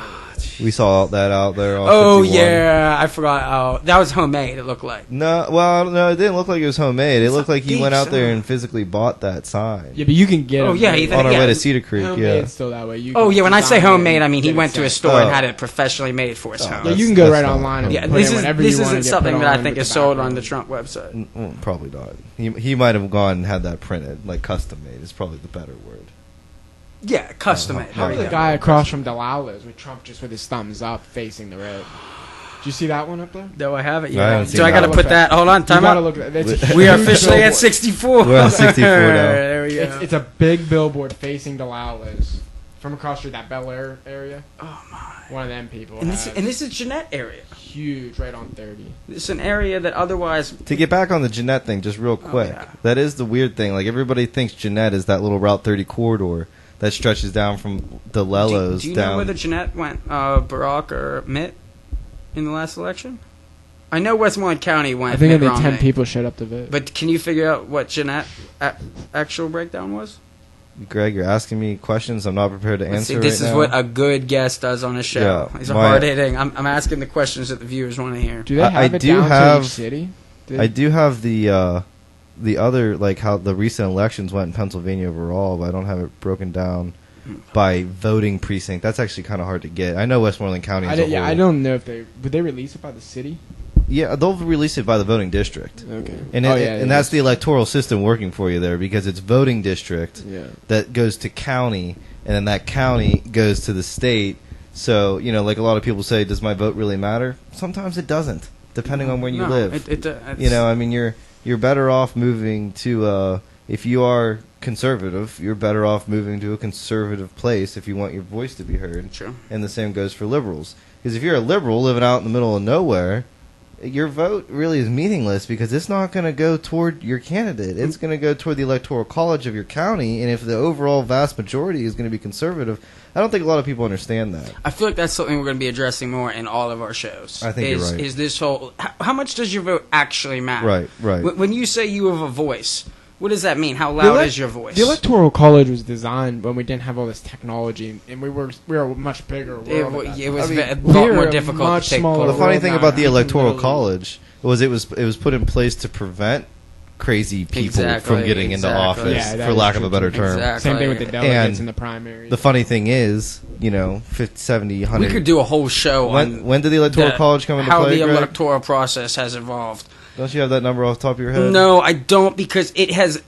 B: We saw that out there. On
D: Oh
B: 51.
D: yeah, I forgot. Oh, that was homemade. It looked like.
B: No, well, no, it didn't look like it was homemade. It
D: It's
B: looked
D: a
B: like he
D: big
B: went out there
D: sign.
B: and physically bought that sign.
C: Yeah, but you can get
D: Oh,
C: them
D: yeah,
C: made.
D: he-
B: On our
D: yeah.
B: way to Cedar Creek,
C: Homemade
B: yeah.
C: still that way. You
D: Oh
C: can
D: yeah, when I say
C: design it
D: homemade, I
C: and
D: mean he
C: get it
D: went to a
C: sent.
D: store and
B: Oh.
D: had it professionally made for his home.
C: Yeah,
B: That's-
C: you can go
B: that's
C: right
B: not
C: online and
B: homemade.
D: Yeah,
C: put
D: this
C: in
D: is
C: whatever
D: this
C: you want
D: isn't
C: and get
D: something
C: put
D: that I
C: on
D: think
C: with
D: is
C: the
D: sold on
C: background.
D: the Trump website.
B: Probably not. He might have gone and had that printed, like custom made. Is probably the better word.
D: Yeah, custom made.
C: How
D: There
C: about
D: we
C: the
D: go.
C: guy across from Delala's with Trump just with his thumbs up facing the road? Did you see that one up there?
D: Do I have it?
B: I
D: Yeah.
B: haven't
D: Do
B: seen
D: I got to
B: that
D: put
C: one.
D: that? Hold on,
C: You
D: time
C: gotta
D: out.
C: look at it. It's a
D: We are
C: huge
D: officially at
C: billboard.
D: 64.
B: We're on 64 now.
D: There we go.
C: It's a big billboard facing Delala's from across through that Bel Air area.
D: Oh my.
C: One of them people.
D: And this
C: has
D: and this is Jeanette area.
C: huge right on 30.
D: It's an area that otherwise.
B: To get back on the Jeanette thing, just real quick.
D: yeah.
B: That is the weird thing. Like, everybody thinks Jeanette is that little Route 30 corridor that stretches down from the Lellos
D: Do you
B: down.
D: know whether Jeanette went Barack or Mitt in the last election? I know Westmoreland County went.
C: I think
D: Mitt
C: only 10
D: Romney.
C: people showed up to vote.
D: But can you figure out what Jeanette actual breakdown was?
B: Greg, you're asking me questions I'm not prepared to
D: Let's
B: answer
D: see, this
B: right
D: is
B: now.
D: what a good guest does on a show.
B: Yeah,
D: He's a
B: my-
D: hard hitting. I'm asking the questions that the viewers want to hear.
C: do they
B: I-
C: have
B: I
C: it
B: do
C: down to
B: have-
C: each city?
B: I do have the other, like, how the recent elections went in Pennsylvania overall, but I don't have it broken down by voting precinct. That's actually kind of hard to get. I know Westmoreland County as a whole.
C: I don't know if would they release it by the city?
B: Yeah, they'll release it by the voting district.
C: Okay.
B: And that's the electoral system working for you there, because it's voting district
C: Yeah.
B: that goes to county, and then that county goes to the state. So, like a lot of people say, does my vote really matter? Sometimes it doesn't, depending on where you
D: No,
B: live.
D: it's-
B: I mean, you're better off moving to if you are conservative, you're better off moving to a conservative place if you want your voice to be heard.
D: True.
B: And the same goes for liberals. Because if you're a liberal living out in the middle of nowhere, your vote really is meaningless because it's not going to go toward your candidate. It's going to go toward the electoral college of your county, and if the overall vast majority is going to be conservative, I don't think a lot of people understand that.
D: I feel like that's something we're going to be addressing more in all of our shows.
B: I think you're right.
D: Is this whole... How much does your vote actually matter?
B: Right.
D: When you say you have a voice, what does that mean? How loud is your voice?
C: The Electoral College was designed when we didn't have all this technology, and we were a much bigger world.
D: It was a lot
C: we're
D: more
C: a
D: difficult
C: much
D: to take
C: smaller
B: Well, the
D: part.
B: funny thing
C: now.
B: about the
C: You can
B: electoral
C: literally-
B: college was it was put in place to prevent crazy people from getting into
D: Exactly.
B: office,
C: Yeah, that
B: for
C: is
B: lack of
C: true,
B: a better
C: too.
B: term.
D: Exactly.
C: Same thing with the delegates
B: And
C: in the primaries.
B: The funny thing is, 50, 70, 100...
D: We could do a whole show on
B: when did the electoral college come into
D: how
B: play,
D: the
B: Greg?
D: electoral process has evolved.
B: Don't you have that number off the top of your head?
D: No, I don't, because it has.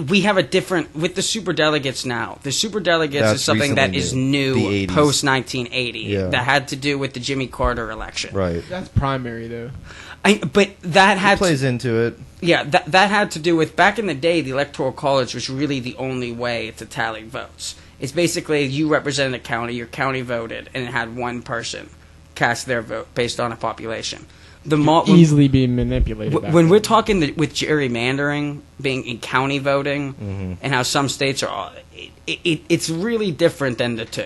D: We have a different with the super delegates now. The super delegates
B: That's
D: is something that
B: recently
D: is
B: new. The
D: new
B: 80s.
D: post 1980
B: Yeah.
D: that had to do with the Jimmy Carter election.
B: Right.
C: That's primary, though.
D: But that
B: It
D: had
B: plays into it.
D: that had to do with back in the day. The electoral college was really the only way to tally votes. It's basically you represented a county, your county voted, and it had one person cast their vote based on a population.
C: Easily be manipulated. back
D: When
C: then.
D: we're talking with gerrymandering, being in county voting, and how some states are, it's really different than the two.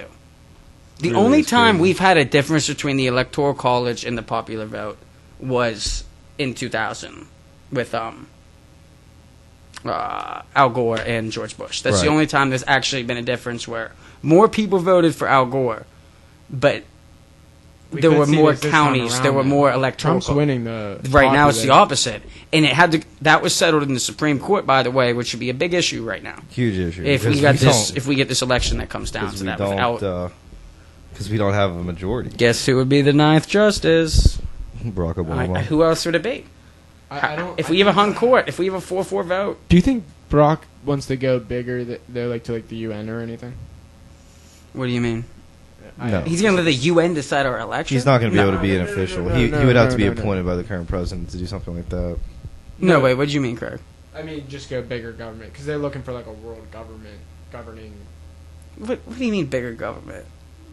D: The
B: Really
D: only
B: is
D: time
B: crazy.
D: we've had a difference between the electoral college and the popular vote was in 2000 with Al Gore and George Bush. That's the
B: Right.
D: only time there's actually been a difference where more people voted for Al Gore, but
C: We
D: there
C: could
D: were
C: see
D: more
C: this time
D: counties.
C: around
D: There were
C: now.
D: more electoral.
C: Trump's winning the.
D: Right now, it's the
C: popular-
D: opposite, and it had to. That was settled in the Supreme Court, by the way, which would be a big issue right now.
B: Huge issue.
D: If we
B: Because
D: got this,
B: don't-
D: if we get this election that comes down
B: because
D: to
B: we
D: that,
B: don't,
D: without
B: because we don't have a majority.
D: guess who would be the ninth justice?
B: Barack Obama.
D: Who else would it be?
C: I don't.
D: If we have a hung court, if we have a 4-4 vote,
C: Do you think Brock wants to go bigger? They're like to the UN or anything?
D: what do you mean?
B: No.
D: He's going to let the UN decide our election?
B: He's not going to be
D: No.
B: able to be an official.
C: no,
B: he
C: no,
B: would have to
C: no,
B: be
C: no.
B: appointed by the current president to do something like that.
D: No, wait. What do you mean, Craig?
C: I mean, just go bigger government because they're looking for like a world government governing.
D: What do you mean bigger government?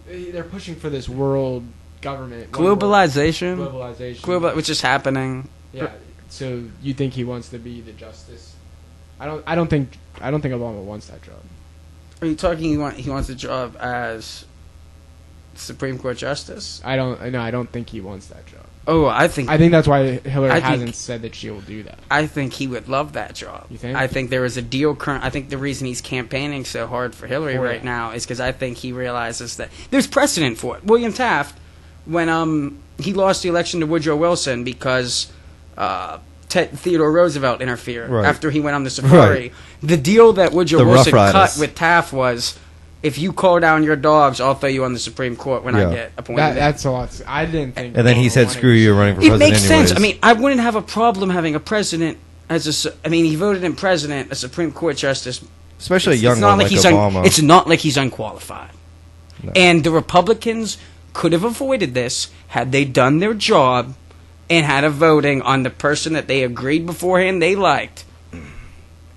C: They're pushing for this world government. one world-
D: Globalization,
C: Globalization.
D: which is happening.
C: Yeah. So you think he wants to be the justice? I don't think Obama wants that job.
D: Are you talking? He wants a job as Supreme Court justice?
C: I don't think he wants that job.
D: Oh, I think
C: that's why Hillary
D: I think-
C: hasn't said that she will do that.
D: I think he would love that job.
C: You think?
D: I think there is a deal current. I think the reason he's campaigning so hard for Hillary
C: For
D: right
C: it.
D: now is because I think he realizes that there's precedent for it. William Taft, when he lost the election to Woodrow Wilson because Theodore Roosevelt interfered
B: Right.
D: after he went on the safari.
B: Right.
D: The deal that Woodrow
B: The
D: Wilson
B: Rough
D: cut
B: Riders.
D: with Taft was, if you call down your dogs, I'll throw you on the Supreme Court when
B: Yeah.
D: I get appointed.
C: That's a lot. I didn't think.
B: And then he
C: Obama
B: said,
C: wanted
B: "Screw you, you're running for
D: It
B: president
D: makes
B: anyways."
D: sense. I mean, I wouldn't have a problem having a president he voted in president, a Supreme Court justice.
B: especially a
D: It's
B: young
D: not
B: one like
D: he's
B: Obama.
D: it's not like he's unqualified.
B: No.
D: And the Republicans could have avoided this had they done their job and had a voting on the person that they agreed beforehand they liked.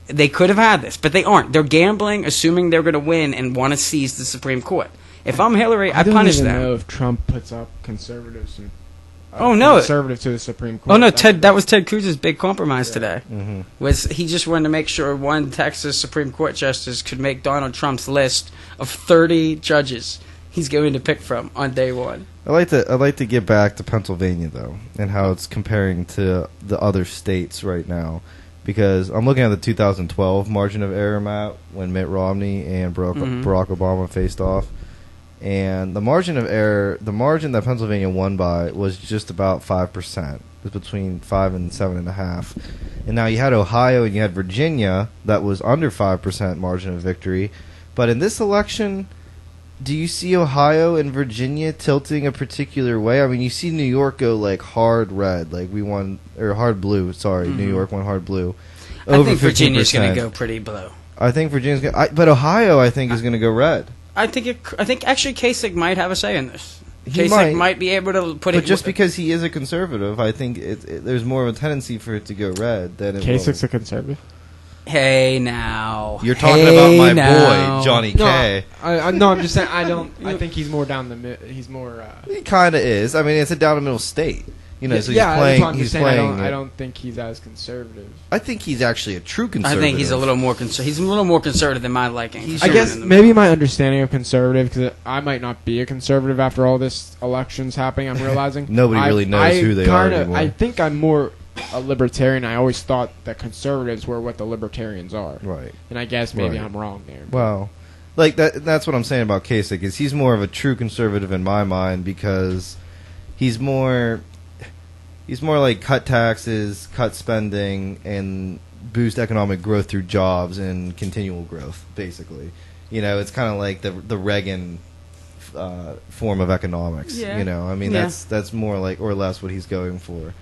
D: They could have had this, but they aren't. They're gambling, assuming they're going to win and want to seize the Supreme Court. If I'm Hillary, I
C: don't
D: punish
C: even
D: them.
C: know if Trump puts up conservatives and
D: Oh, no.
C: conservative to the Supreme Court.
D: Oh no, that was Ted Cruz's big compromise
C: Yeah.
D: today.
B: Mhm.
D: Was he just wanted to make sure one Texas Supreme Court justice could make Donald Trump's list of 30 judges he's going to pick from on day one.
B: I'd like to get back to Pennsylvania though, and how it's comparing to the other states right now, because I'm looking at the 2012 margin of error map when Mitt Romney and Barack Obama faced off, and the margin of error, the margin that Pennsylvania won by was just about 5%. It was between 5 and 7.5, and now you had Ohio and you had Virginia that was under 5% margin of victory, but in this election. Do you see Ohio and Virginia tilting a particular way? I mean, you see New York go like hard red, like we won, or hard blue. Sorry, New York won hard blue.
D: I think Virginia's
B: 15%.
D: going to go pretty blue.
B: I think Virginia's going, but Ohio, I think, is going to go red.
D: I think actually Kasich might have a say in this.
B: He
D: Kasich
B: might.
D: might be able to put
B: But
D: it.
B: just because he is a conservative, I think there's more of a tendency for it to go red than it will.
C: Kasich's a conservative.
D: Hey now.
B: You're talking about my
D: now.
B: boy Johnny
C: No,
B: K.
C: I'm just saying. I think he's more down the mid. He's more.
B: He kind of is. I mean, it's a down the middle state. You know, so he's
C: yeah,
B: playing.
C: that's what I'm
B: He's
C: just saying.
B: playing.
C: I don't think he's as conservative.
B: I think he's actually a true
D: I
B: conservative.
D: think he's a little more he's a little more conservative than my liking.
B: He's
C: I
B: sure
C: guess
D: in the
C: maybe my understanding of conservative, because I might not be a conservative after all this elections happening. I'm realizing
B: Nobody really knows who they are anymore.
C: I think I'm more a libertarian. I always thought that conservatives were what the libertarians are,
B: Right.
C: and I guess maybe
B: Right.
C: I'm wrong there.
B: Well, like that's what I'm saying about Kasich, is he's more of a true conservative in my mind, because he's more like cut taxes, cut spending, and boost economic growth through jobs and continual growth, basically. You know, it's kind of like the Reagan form of economics.
D: Yeah.
B: You know, I mean,
D: Yeah.
B: that's more like or less what he's going for.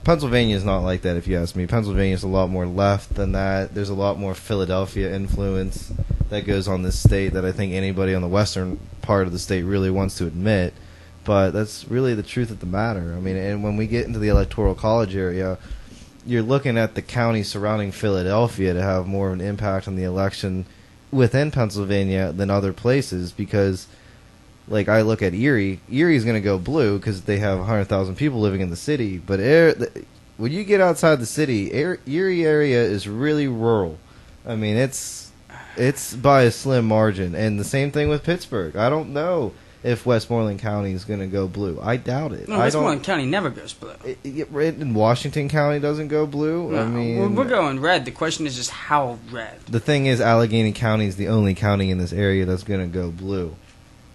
B: Pennsylvania is not like that, if you ask me. Pennsylvania is a lot more left than that. There's a lot more Philadelphia influence that goes on this state that I think anybody on the western part of the state really wants to admit. But that's really the truth of the matter. I mean, and when we get into the Electoral College area, you're looking at the county surrounding Philadelphia to have more of an impact on the election within Pennsylvania than other places, because, like, I look at Erie. Erie's going to go blue because they have 100,000 people living in the city. But when you get outside the city, Erie area is really rural. I mean, it's by a slim margin. And the same thing with Pittsburgh. I don't know if Westmoreland County is going to go blue. I doubt it.
D: No, Westmoreland County never goes blue.
B: And Washington County doesn't go blue.
D: No,
B: I mean,
D: we're going red. The question is just how red.
B: the thing is, Allegheny County is the only county in this area that's going to go blue.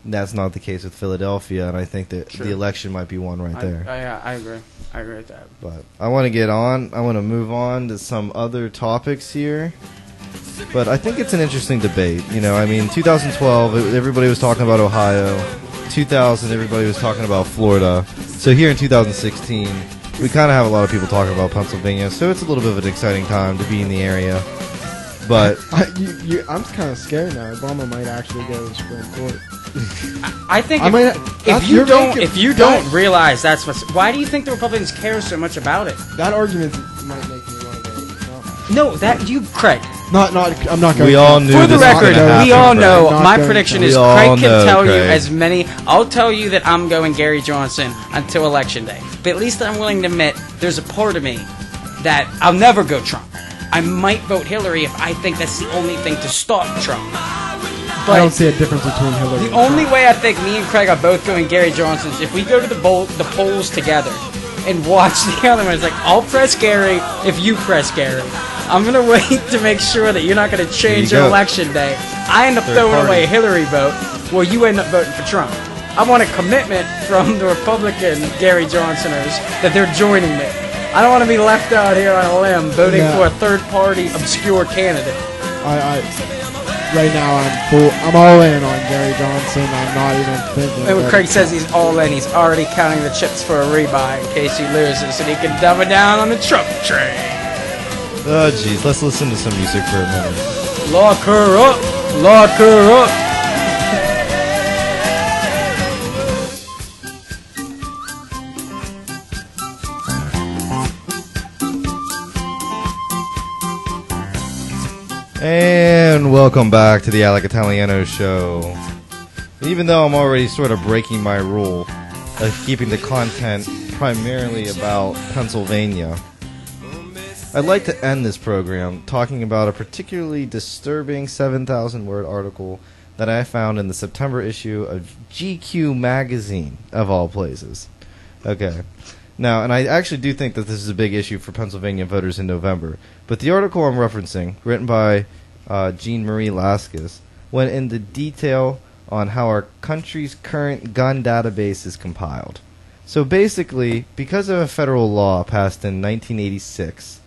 B: And that's not the case with Philadelphia, and I think that
D: True.
B: the election might be one right there.
D: I agree. I agree with that.
B: But I want to get on. I want to move on to some other topics here. But I think it's an interesting debate. You know, I mean, 2012, everybody was talking about Ohio. 2000, everybody was talking about Florida. So here in 2016, we kind of have a lot of people talking about Pennsylvania. So it's a little bit of an exciting time to be in the area. But
C: I'm kind of scared now. Obama might actually go to the Supreme Court.
D: I think if you don't realize that's why do you think the Republicans care so much about it?
C: That argument might make me want to go.
D: No, that you, Craig.
C: I'm not going.
B: we all knew
D: For the
B: this was
D: record,
B: gonna happen,
D: we all
B: Craig.
D: know.
C: Not
D: My
C: going
D: prediction
C: to.
D: is
B: We all
D: Craig can
B: know,
D: tell you
B: Craig.
D: as many. I'll tell you that I'm going Gary Johnson until Election Day. But at least I'm willing to admit there's a part of me that I'll never go Trump. I might vote Hillary if I think that's the only thing to stop Trump.
C: I don't see a difference between Hillary.
D: The
C: and
D: only
C: Trump.
D: way I think me and Craig are both going Gary Johnson is if we go to the polls together and watch the other one. It's like, I'll press Gary if you press Gary. I'm going to wait to make sure that you're not going to change
B: There you
D: your
B: go.
D: election day. I end up
B: Third
D: throwing
B: party.
D: away a Hillary vote, while you end up voting for Trump. I want a commitment from the Republican Gary Johnsoners that they're joining me. I don't want to be left out here on a limb voting
C: No.
D: for a third-party obscure candidate.
C: Right now I'm all in on Gary Johnson. I'm not even thinking.
D: And when
C: about
D: Craig
C: it.
D: says he's all in, he's already counting the chips for a rebuy in case he loses, and he can double down on the Trump train.
B: Oh, jeez. Let's listen to some music for a minute.
D: Lock her up! Lock her up!
B: And welcome back to the Alec Italiano show. Even though I'm already sort of breaking my rule of keeping the content primarily about Pennsylvania, I'd like to end this program talking about a particularly disturbing 7,000-word article that I found in the September issue of GQ magazine, of all places. Okay. Now, and I actually do think that this is a big issue for Pennsylvania voters in November, but the article I'm referencing, written by Jean Marie Laskus, went into detail on how our country's current gun database is compiled. So basically, because of a federal law passed in 1986,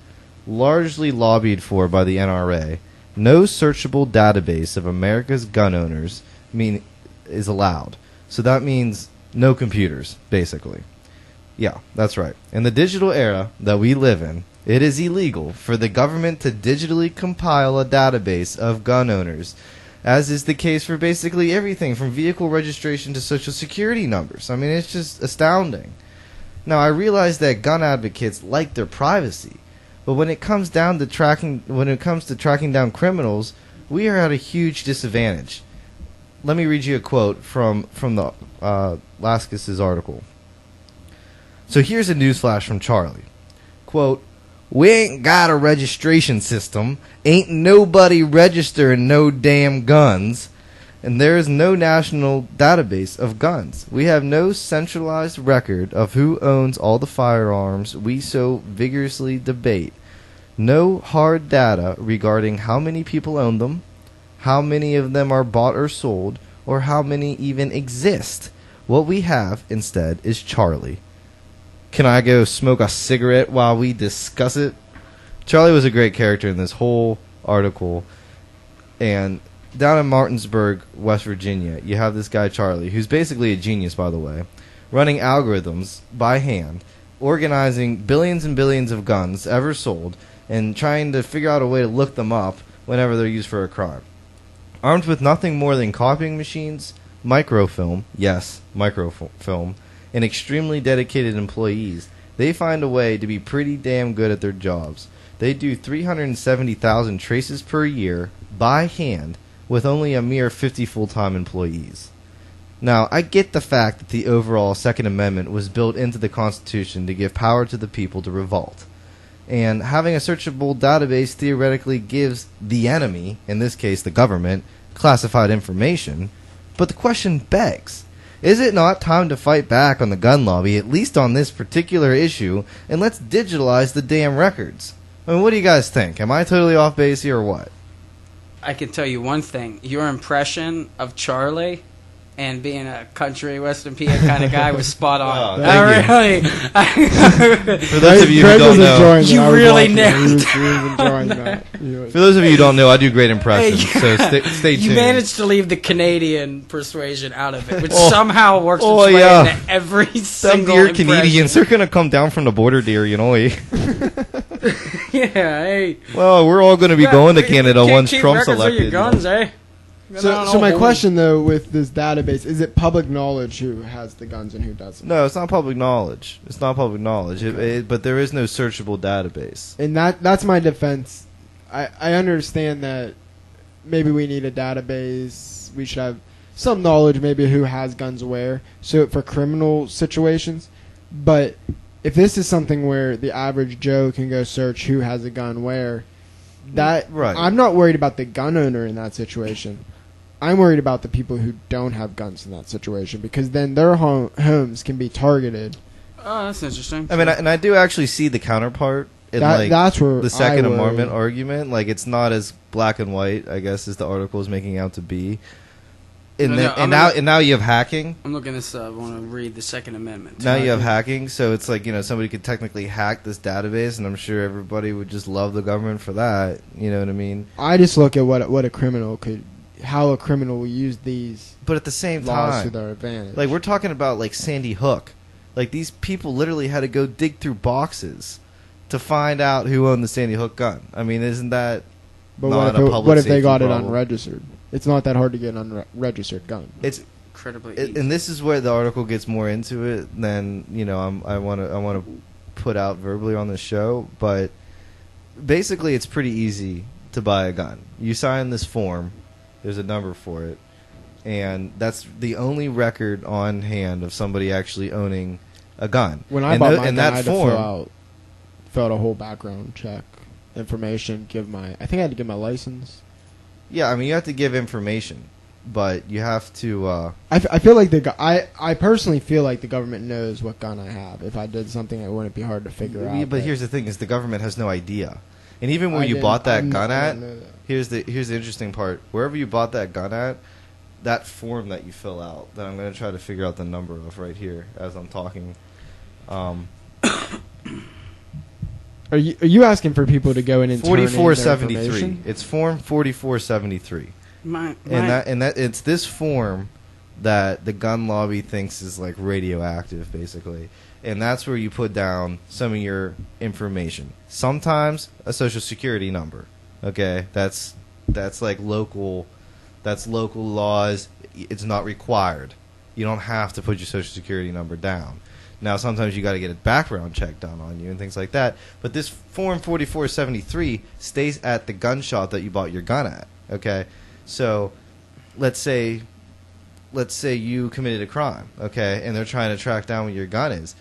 B: largely lobbied for by the NRA, no searchable database of America's gun owners is allowed. So that means no computers, basically. Yeah, that's right. In the digital era that we live in, it is illegal for the government to digitally compile a database of gun owners, as is the case for basically everything from vehicle registration to social security numbers. I mean, it's just astounding. Now, I realize that gun advocates like their privacy, But when it comes to tracking down criminals, we are at a huge disadvantage. Let me read you a quote from the Laskus's article. So here's a newsflash from Charlie. Quote, "We ain't got a registration system. Ain't nobody registering no damn guns. And there is no national database of guns. We have no centralized record of who owns all the firearms we so vigorously debate. No hard data regarding how many people own them, how many of them are bought or sold, or how many even exist. What we have, instead, is Charlie." Can I go smoke a cigarette while we discuss it? Charlie was a great character in this whole article. And down in Martinsburg, West Virginia, you have this guy Charlie, who's basically a genius, by the way, running algorithms by hand, organizing billions and billions of guns ever sold, and trying to figure out a way to look them up whenever they're used for a crime. Armed with nothing more than copying machines, microfilm, yes, microfilm, and extremely dedicated employees, they find a way to be pretty damn good at their jobs. They do 370,000 traces per year by hand with only a mere 50 full-time employees. Now, I get the fact that the overall Second Amendment was built into the Constitution to give power to the people to revolt. And having a searchable database theoretically gives the enemy, in this case the government, classified information. But the question begs, is it not time to fight back on the gun lobby, at least on this particular issue, and let's digitalize the damn records? I mean, what do you guys think? Am I totally off base here or what?
D: I can tell you one thing. Your impression of Charlie and being a country Western PA kind of guy was spot on.
B: Oh, thank
D: really.
B: For those of you who don't know,
D: you really nailed
C: it. He was enjoying that.
B: For those of you who don't know, I do great impressions, so stay tuned.
D: You managed to leave the Canadian persuasion out of it, which somehow works its way into every single
B: dear
D: impression.
B: Canadians, they're going to come down from the border, dear, you know.
D: Yeah, hey.
B: Well, we're all going to be going to Canada once Trump's
D: elected.
B: elected.
D: Your guns, eh?
C: So my question, though, with this database, is it public knowledge who has the guns and who doesn't?
B: No, it's not public knowledge. It's not public knowledge. Okay. But there is no searchable database.
C: And that's my defense. I understand that maybe we need a database. We should have some knowledge, maybe who has guns where, so for criminal situations. But if this is something where the average Joe can go search who has a gun where,
B: right.
C: I'm not worried about the gun owner in that situation. I'm worried about the people who don't have guns in that situation, because then their homes can be targeted.
D: Oh, that's interesting.
B: I mean, I do actually see the counterpart in
C: that's where
B: the Second Amendment argument. Like, it's not as black and white, I guess, as the article is making out to be. And now you have hacking.
D: I'm looking this up. I want to read the Second Amendment.
B: Now you have hacking, so it's like, somebody could technically hack this database, and I'm sure everybody would just love the government for that. You know what I mean?
C: I just look at what a criminal how a criminal will use these.
B: But at the same
C: laws
B: time,
C: to their advantage.
B: like, we're talking about like Sandy Hook. Like, these people literally had to go dig through boxes to find out who owned the Sandy Hook gun. I mean, isn't that not a public
C: what if they
B: safety
C: got
B: problem?
C: it unregistered? It's not that hard to get an unregistered gun.
B: It's
D: incredibly easy.
B: and this is where the article gets more into it than I want to put out verbally on the show. But basically, it's pretty easy to buy a gun. You sign this form. There's a number for it, and that's the only record on hand of somebody actually owning a gun.
C: When I bought my gun, I had to fill out a whole background check, information, I think I had to give my license.
B: Yeah, I mean, you have to give information, but you have to...
C: I feel like I personally feel like the government knows what gun I have. If I did something, it wouldn't be hard to figure out.
B: But here's the thing, is the government has no idea. And even where you bought that gun at, here's the interesting part. Wherever you bought that gun at, that form that you fill out, that I'm going to try to figure out the number of right here as I'm talking...
C: Are you asking for people to go in and
B: 4473? It's form 4473. And it's this form that the gun lobby thinks is like radioactive, basically. And that's where you put down some of your information. Sometimes a social security number. Okay, that's like local. That's local laws. It's not required. You don't have to put your social security number down. Now, sometimes you got to get a background check done on you and things like that. But this Form 4473 stays at the gun shop that you bought your gun at. Okay, so let's say you committed a crime. Okay, and they're trying to track down what your gun is.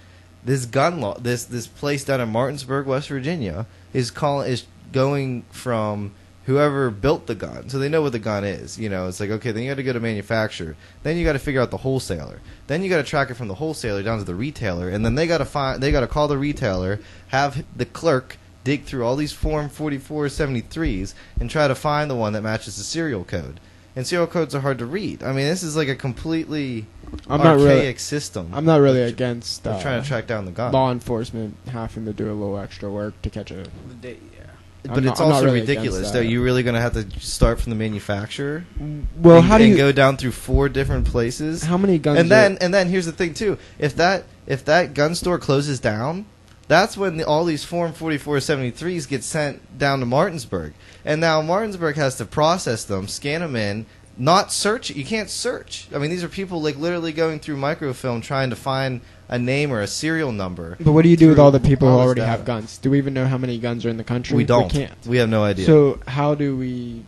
B: This gun law, this place down in Martinsburg, West Virginia, is going from whoever built the gun, so they know what the gun is. You know, it's like, okay, then you got to go to manufacturer, then you got to figure out the wholesaler, then you got to track it from the wholesaler down to the retailer, and then they got to call the retailer, have the clerk dig through all these Form 4473s and try to find the one that matches the serial code. And serial codes are hard to read. I mean, this is like a completely archaic system.
C: I'm not really against
B: trying to track down the gun.
C: law enforcement having to do a little extra work to catch a.
B: But it's also ridiculous. Though you're really going to have to start from the manufacturer.
C: Well, how do you
B: go down through 4 different places?
C: How many guns?
B: And then here's the thing too. If that gun store closes down, that's when all these Form 4473s get sent down to Martinsburg, and now Martinsburg has to process them, scan them in. Not search. You can't search. I mean, these are people like literally going through microfilm trying to find a name or a serial number.
C: But what do you do with all the people who already have guns? Do we even know how many guns are in the country?
B: We don't.
C: We can't.
B: We have no idea.
C: So how do we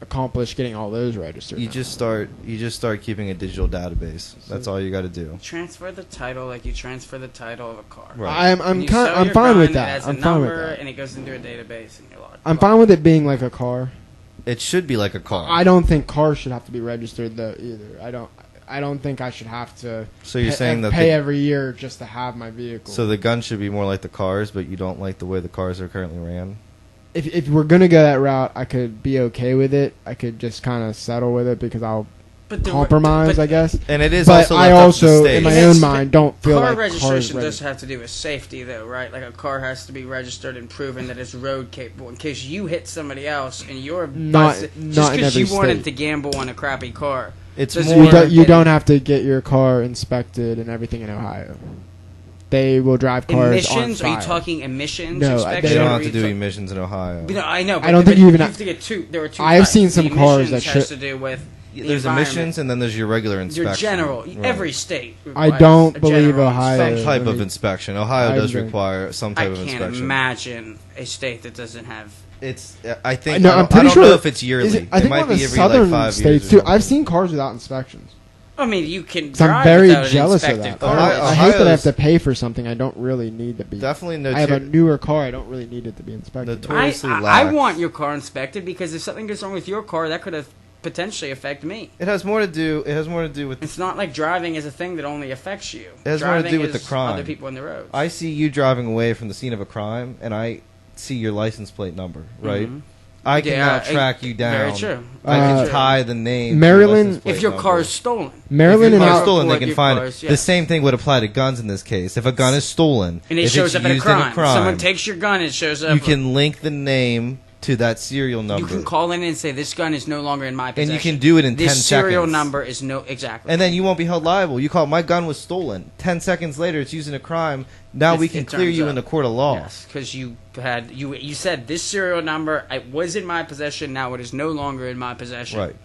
C: accomplish getting all those registered?
B: You just start keeping a digital database. That's all you got to do.
D: Transfer the title like you transfer the title of a car.
B: Right.
C: I'm fine with that.
D: It has
C: I'm
D: a
C: fine with
D: number
C: that.
D: and it goes into a database and you're logged.
C: I'm fine with it being like a car.
B: It should be like a car.
C: I don't think cars should have to be registered though either. I don't think I should have to.
B: So you're saying that
C: pay every year just to have my vehicle.
B: So the gun should be more like the cars, but you don't like the way the cars are currently ran.
C: If we're gonna go that route, I could be okay with it. I could just kind of settle with it because I'll compromise, I guess.
B: And it is
C: but
B: also.
C: I also, in my own mind, don't feel
D: car
C: like
D: registration does have to do with safety, though, right? Like a car has to be registered and proven that it's road capable in case you hit somebody else and you're busted just because you wanted to gamble on a crappy car.
B: It's
C: you don't have to get your car inspected and everything in Ohio. They will drive cars
D: emissions?
C: on fire.
D: Are you talking emissions?
C: No,
D: inspection?
B: they don't have to do emissions in Ohio.
D: No, I know. But
C: I don't think you even
D: have to get two. There are two.
C: I have
D: types.
C: seen some
D: the
C: cars that
D: has to do with.
B: There's emissions, and then there's your regular inspection.
D: Your general.
B: Right.
D: Every state.
C: I don't believe Ohio.
B: Some type of inspection. Ohio does require some type of
D: I
B: inspection.
D: can't imagine a state that doesn't have.
B: It's. I think.
C: No, I'm pretty
B: I don't know if it's yearly.
C: I think
B: it might
C: one of
B: be
C: the
B: every
C: southern
B: 5
C: states
B: years.
C: too. I've seen cars without inspections.
D: I mean, you can.
C: I'm very jealous of
D: that.
C: that. I hate that I have to pay for something I don't really need to be.
B: Definitely
C: I have a newer car. I don't really need it to be inspected.
D: I want your car inspected because if something goes wrong with your car, that could have potentially affect me.
B: It has more to do. It has more to do with.
D: It's not like driving is a thing that only affects you.
B: It has more to do with the crime.
D: Other people on the road.
B: I see you driving away from the scene of a crime, and I see your license plate number. Right.
D: Mm-hmm.
B: I cannot track you down.
D: Very true.
B: I can tie the name.
C: Maryland,
D: if your car is stolen.
C: Maryland
B: if your
C: and
B: car is stolen, they can find it.
D: Yeah.
B: The same thing would apply to guns in this case. If a gun is stolen,
D: and it shows up in a crime, someone takes your gun, it shows up.
B: You can link the name to that serial number.
D: You can call in and say this gun is no longer in my possession.
B: And you can do it in 10 seconds.
D: This serial number is exactly.
B: And then you won't be held liable. You call, my gun was stolen. 10 seconds later, it's used in a crime. Now we can clear you in the court of law.
D: Yes, because you said this serial number was in my possession. Now it is no longer in my possession.
B: Right.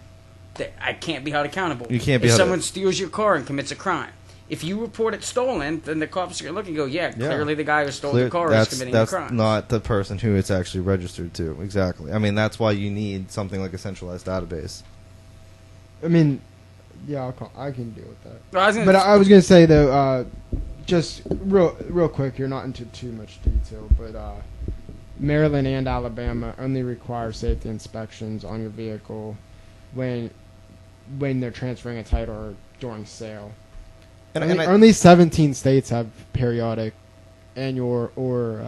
D: I can't be held accountable.
B: You can't be
D: if
B: held.
D: Someone steals your car and commits a crime. If you report it stolen, then the cops are going to look and go, clearly the guy who stole the car is committing a crime.
B: That's not the person who it's actually registered to. Exactly. I mean, that's why you need something like a centralized database.
C: I mean, yeah, I can deal with that.
D: But
C: I was going to say, though, just real quick, you're not into too much detail, but Maryland and Alabama only require safety inspections on your vehicle when they're transferring a title or during sale. Only 17 states have periodic annual or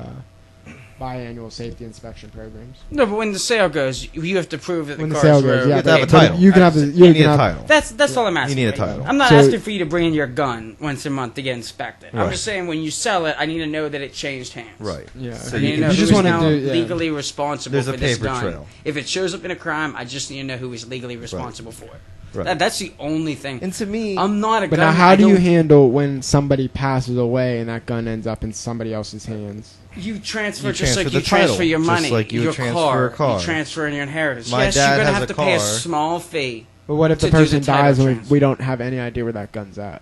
C: biannual safety inspection programs.
D: No, but when the sale goes, you have to prove that
C: when
D: the
C: the
D: car
C: sale
D: is
C: goes,
B: you
C: yeah,
B: have to have a title.
C: You can have the,
B: you need a title.
D: That's all I'm asking.
B: You need a title.
D: I'm not asking for you to bring in your gun once a month to get inspected.
B: Right.
D: I'm just saying when you sell it, I need to know that it changed hands.
B: Right.
C: Yeah.
D: So you know who's now legally responsible
B: There's
D: for
B: a
D: this
B: paper
D: gun.
B: trail.
D: If it shows up in a crime, I just need to know who is legally responsible for it.
B: Right.
D: That's the only thing.
B: And to me,
D: I'm not a
C: But
D: gun.
C: now, how do you handle when somebody passes away and that gun ends up in somebody else's hands?
D: You transfer
B: just
D: like
B: the
D: you
B: title,
D: transfer your money,
B: just like you
D: your
B: transfer a car.
D: You transfer in your inheritance.
B: My
D: yes,
B: dad
D: you're gonna
B: has
D: have
B: a
D: to pay a
B: car.
D: small fee.
C: But what if the
D: to do
C: person
D: the title
C: dies and
D: transfer.
C: we don't have any idea where that gun's at?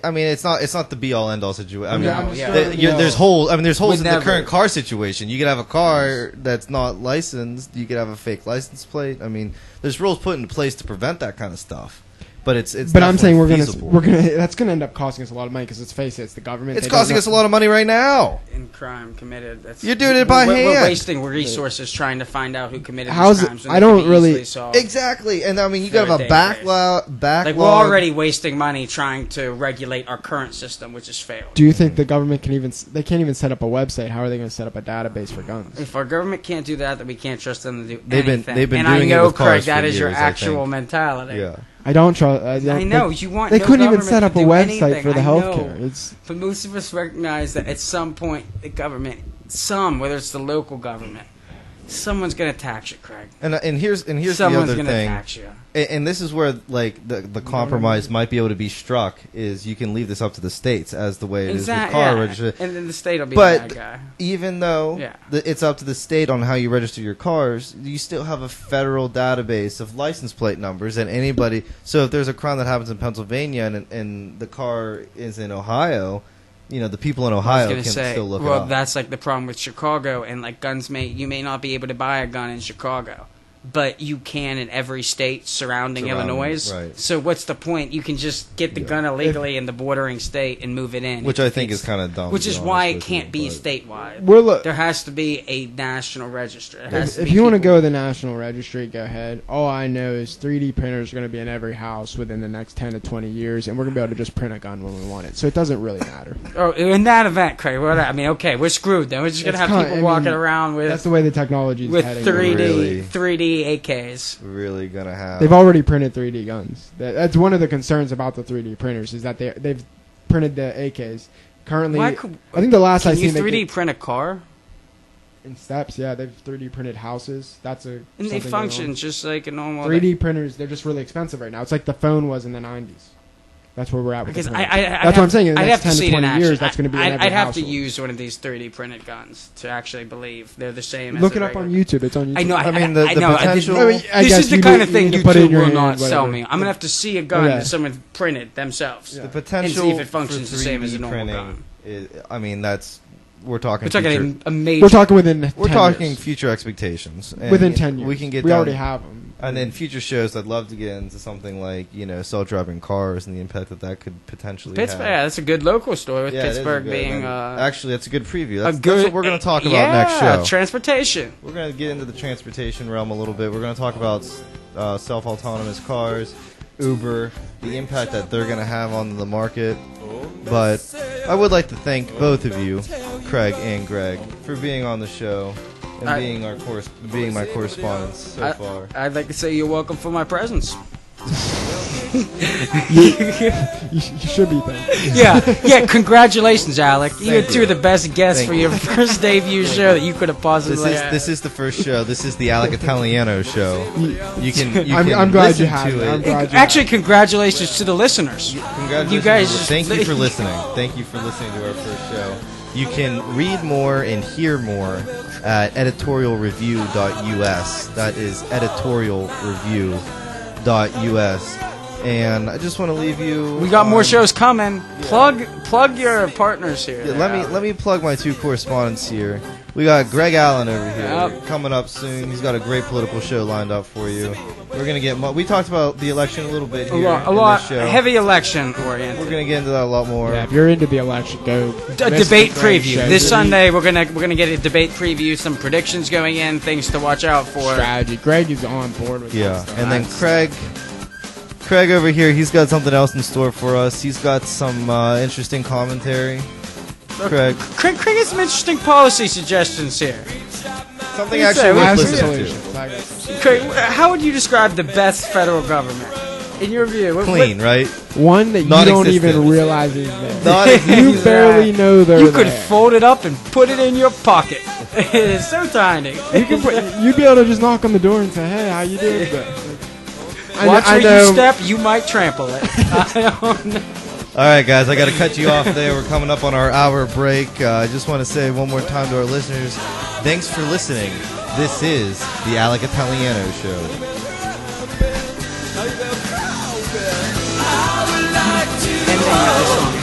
B: I mean, it's not the be all end all situation. I mean,
C: I'm just
B: there's holes. I mean, there's holes
D: Would
B: in
D: never.
B: the current car situation. You could have a car that's not licensed. You could have a fake license plate. I mean, there's rules put into place to prevent that kind of stuff. But it's.
C: But I'm saying
B: feasible.
C: that's gonna end up costing us a lot of money because let's face it, it's the government.
B: It's costing us a lot of money right now.
D: In crime committed. That's,
B: You're doing it by
D: we're
B: hand.
D: wasting resources trying to find out who committed
C: How's
D: these
C: it-
D: crimes. when
C: I
D: they could
C: don't
D: be
C: really-
D: easily solved.
B: Exactly, and I mean, you got
D: Through
B: a
D: a
B: backlog.
D: Like, we're already wasting money trying to regulate our current system, which has failed.
C: Do you think the government can even? They can't even set up a website. How are they going to set up a database for guns?
D: If our government can't do that, then we can't trust them to do
B: They've been
D: anything.
B: doing
D: I
B: it
D: know,
B: with cars
D: Craig, that
B: for
D: is your
B: years, I
D: actual
B: think.
D: mentality.
B: Yeah.
C: I don't trust.
D: I know you want.
C: They
D: no
C: couldn't even
D: government
C: set
D: to
C: up a
D: do
C: website
D: anything.
C: for the
D: I
C: healthcare.
D: know.
C: It's
D: But most of us recognize that at some point the government, whether it's the local government, someone's going to tax you, Craig.
B: And here's the
D: Someone's
B: other
D: going to
B: thing.
D: tax you.
B: And this is where like the compromise might be able to be struck is you can leave this up to the states as the way it is with car registration.
D: And then the state will be
B: But
D: the bad guy.
B: even though
D: Yeah.
B: it's up to the state on how you register your cars, you still have a federal database of license plate numbers and anybody. So if there's a crime that happens in Pennsylvania and the car is in Ohio, you know the people in
D: I was
B: Ohio
D: gonna
B: can
D: say,
B: still look it
D: well,
B: up.
D: that's like the problem with Chicago and like guns. You may not be able to buy a gun in Chicago, but you can in every state surrounding Illinois.
B: Right.
D: So what's the point? You can just get the gun illegally in the bordering state and move it in.
B: Which I think is kind of dumb.
D: Which
B: to be
D: is why
B: honest
D: it
B: with
D: can't
B: you,
D: be
B: but-
D: statewide. There has to be a national register. It has to
C: if
D: be
C: you want to
D: people-
C: go with the national registry, go ahead. All I know is 3D printers are going to be in every house within the next 10 to 20 years, and we're going to be able to just print a gun when we want it. So it doesn't really matter.
D: Oh, in that event, Craig. I mean, okay, we're screwed. Then we're just gonna
C: It's
D: have
C: kind-
D: people
C: I mean,
D: walking around
C: That's
D: with
C: the way the technology is heading.
D: 3D AKs.
B: Really gonna have.
C: They've already printed 3D guns. That's one of the concerns about the 3D printers is that they've printed the AKs. Currently,
D: Why
C: I
D: could-
C: think the last I
D: Can you
C: seen they
D: 3D
C: did-
D: print a car?
C: in steps. Yeah, they've 3D printed houses. That's a
D: And they
C: something going
D: function
C: on.
D: just like a normal.
C: 3D printers. They're just really expensive right now. It's like the phone was in the 90s. That's where we're at with the
D: Because
C: printers.
D: I'd
C: That's what I'm saying. In the
D: I'd
C: next
D: have to
C: 10
D: see
C: to
D: it in
C: 20
D: action.
C: years, that's going to be in every
D: I'd have to
C: household.
D: use one of these 3D printed guns to actually believe they're the same.
C: Look
D: as
C: it
D: a
C: up on
D: regular-
C: YouTube. It's on YouTube.
D: I know.
B: I mean, the
D: I know.
B: potential-
C: I mean, I
D: This
C: guess
D: is the
C: you
D: kind
C: need-
D: of thing
C: you need to put it in
D: YouTube
C: your
D: will
C: hand,
D: not sell
C: whatever.
D: me. I'm gonna have to see a gun
C: Yeah.
D: that someone printed themselves.
C: Yeah.
B: The potential
D: And see if it functions
B: for
D: the same as a
B: 3D
D: normal
B: printing
D: gun.
B: I mean, that's we're talking.
D: We're talking
B: future,
D: a major.
C: We're talking within 10
B: we're talking
C: years.
B: future expectations. And
C: Within 10 years.
B: we can get.
C: We
B: down-
C: already have them.
B: And in future shows, I'd love to get into something like self-driving cars and the impact that could potentially
D: Pittsburgh.
B: have.
D: Yeah, that's a good local story with
B: Yeah, it is a
D: Pittsburgh
B: good-
D: being
B: and actually, that's a good preview.
D: a
B: That's,
D: good.
B: that's what we're going to talk about
D: yeah,
B: next show.
D: Transportation.
B: We're going to get into the transportation realm a little bit. We're going to talk about self-autonomous cars, Uber, the impact that they're going to have on the market. But I would like to thank both of you, Craig and Greg, for being on the show and being my correspondents so far.
D: I'd like to say you're welcome for my presence.
C: You should be thankful.
D: yeah. Congratulations, Alec. You're
B: Thank
D: two
B: you.
D: of the best guests
B: Thank
D: for
B: you.
D: your first debut show that you could have possibly had.
B: This is the first show. This is the Alec Italiano show. You can
C: I'm glad
B: listen
C: you had
B: to
C: it. I'm
B: it.
C: glad you
D: Actually, congratulations to the listeners.
B: Congratulations.
D: You guys
B: Thank you for listening. Thank you for listening to our first show. You can read more and hear more at editorialreview.us. That is editorialreview.us. And I just want to leave you.
D: We got more
B: on-
D: shows coming. Plug your partners here.
B: Yeah, let me plug my two correspondents here. We got Greg Allen over here
D: Yep.
B: coming up soon. He's got a great political show lined up for you. We're gonna get. We talked about the election a little bit here.
D: a lot
B: in this show.
D: heavy election oriented.
B: We're gonna get into that a lot more.
C: Yeah, if you're into the election, go.
D: A
C: listen
D: debate
C: to Greg's
D: preview
C: show.
D: this Sunday. We're gonna get a debate preview, some predictions going in, things to watch out for.
C: Strategy. Greg is on board with
B: Yeah,
C: that stuff.
B: and then
C: That's-
B: Craig over here, he's got something else in store for us. He's got some interesting commentary. Craig,
D: Craig has some interesting policy suggestions here.
B: something
D: you
B: actually
D: say?
B: worth
C: I have some
B: listening
C: solutions.
B: to.
C: I got some.
D: Craig, how would you describe the best federal government in your view?
B: Clean, right?
C: One that you
B: Not
C: don't
B: existent.
C: even realize is there.
B: Not
C: You
B: existent.
C: barely know they're
D: You could
C: there.
D: fold it up and put it in your pocket. It is so tiny.
C: You could you'd be able to just knock on the door and say, "Hey, how you doing?"
D: Watch
C: I
D: where
C: know.
D: you step, you might trample it. I don't know.
B: All right, guys, I got to cut you off there. We're coming up on our hour break. I just want to say one more time to our listeners, thanks for listening. This is the Alec Italiano Show.
D: And saying that this song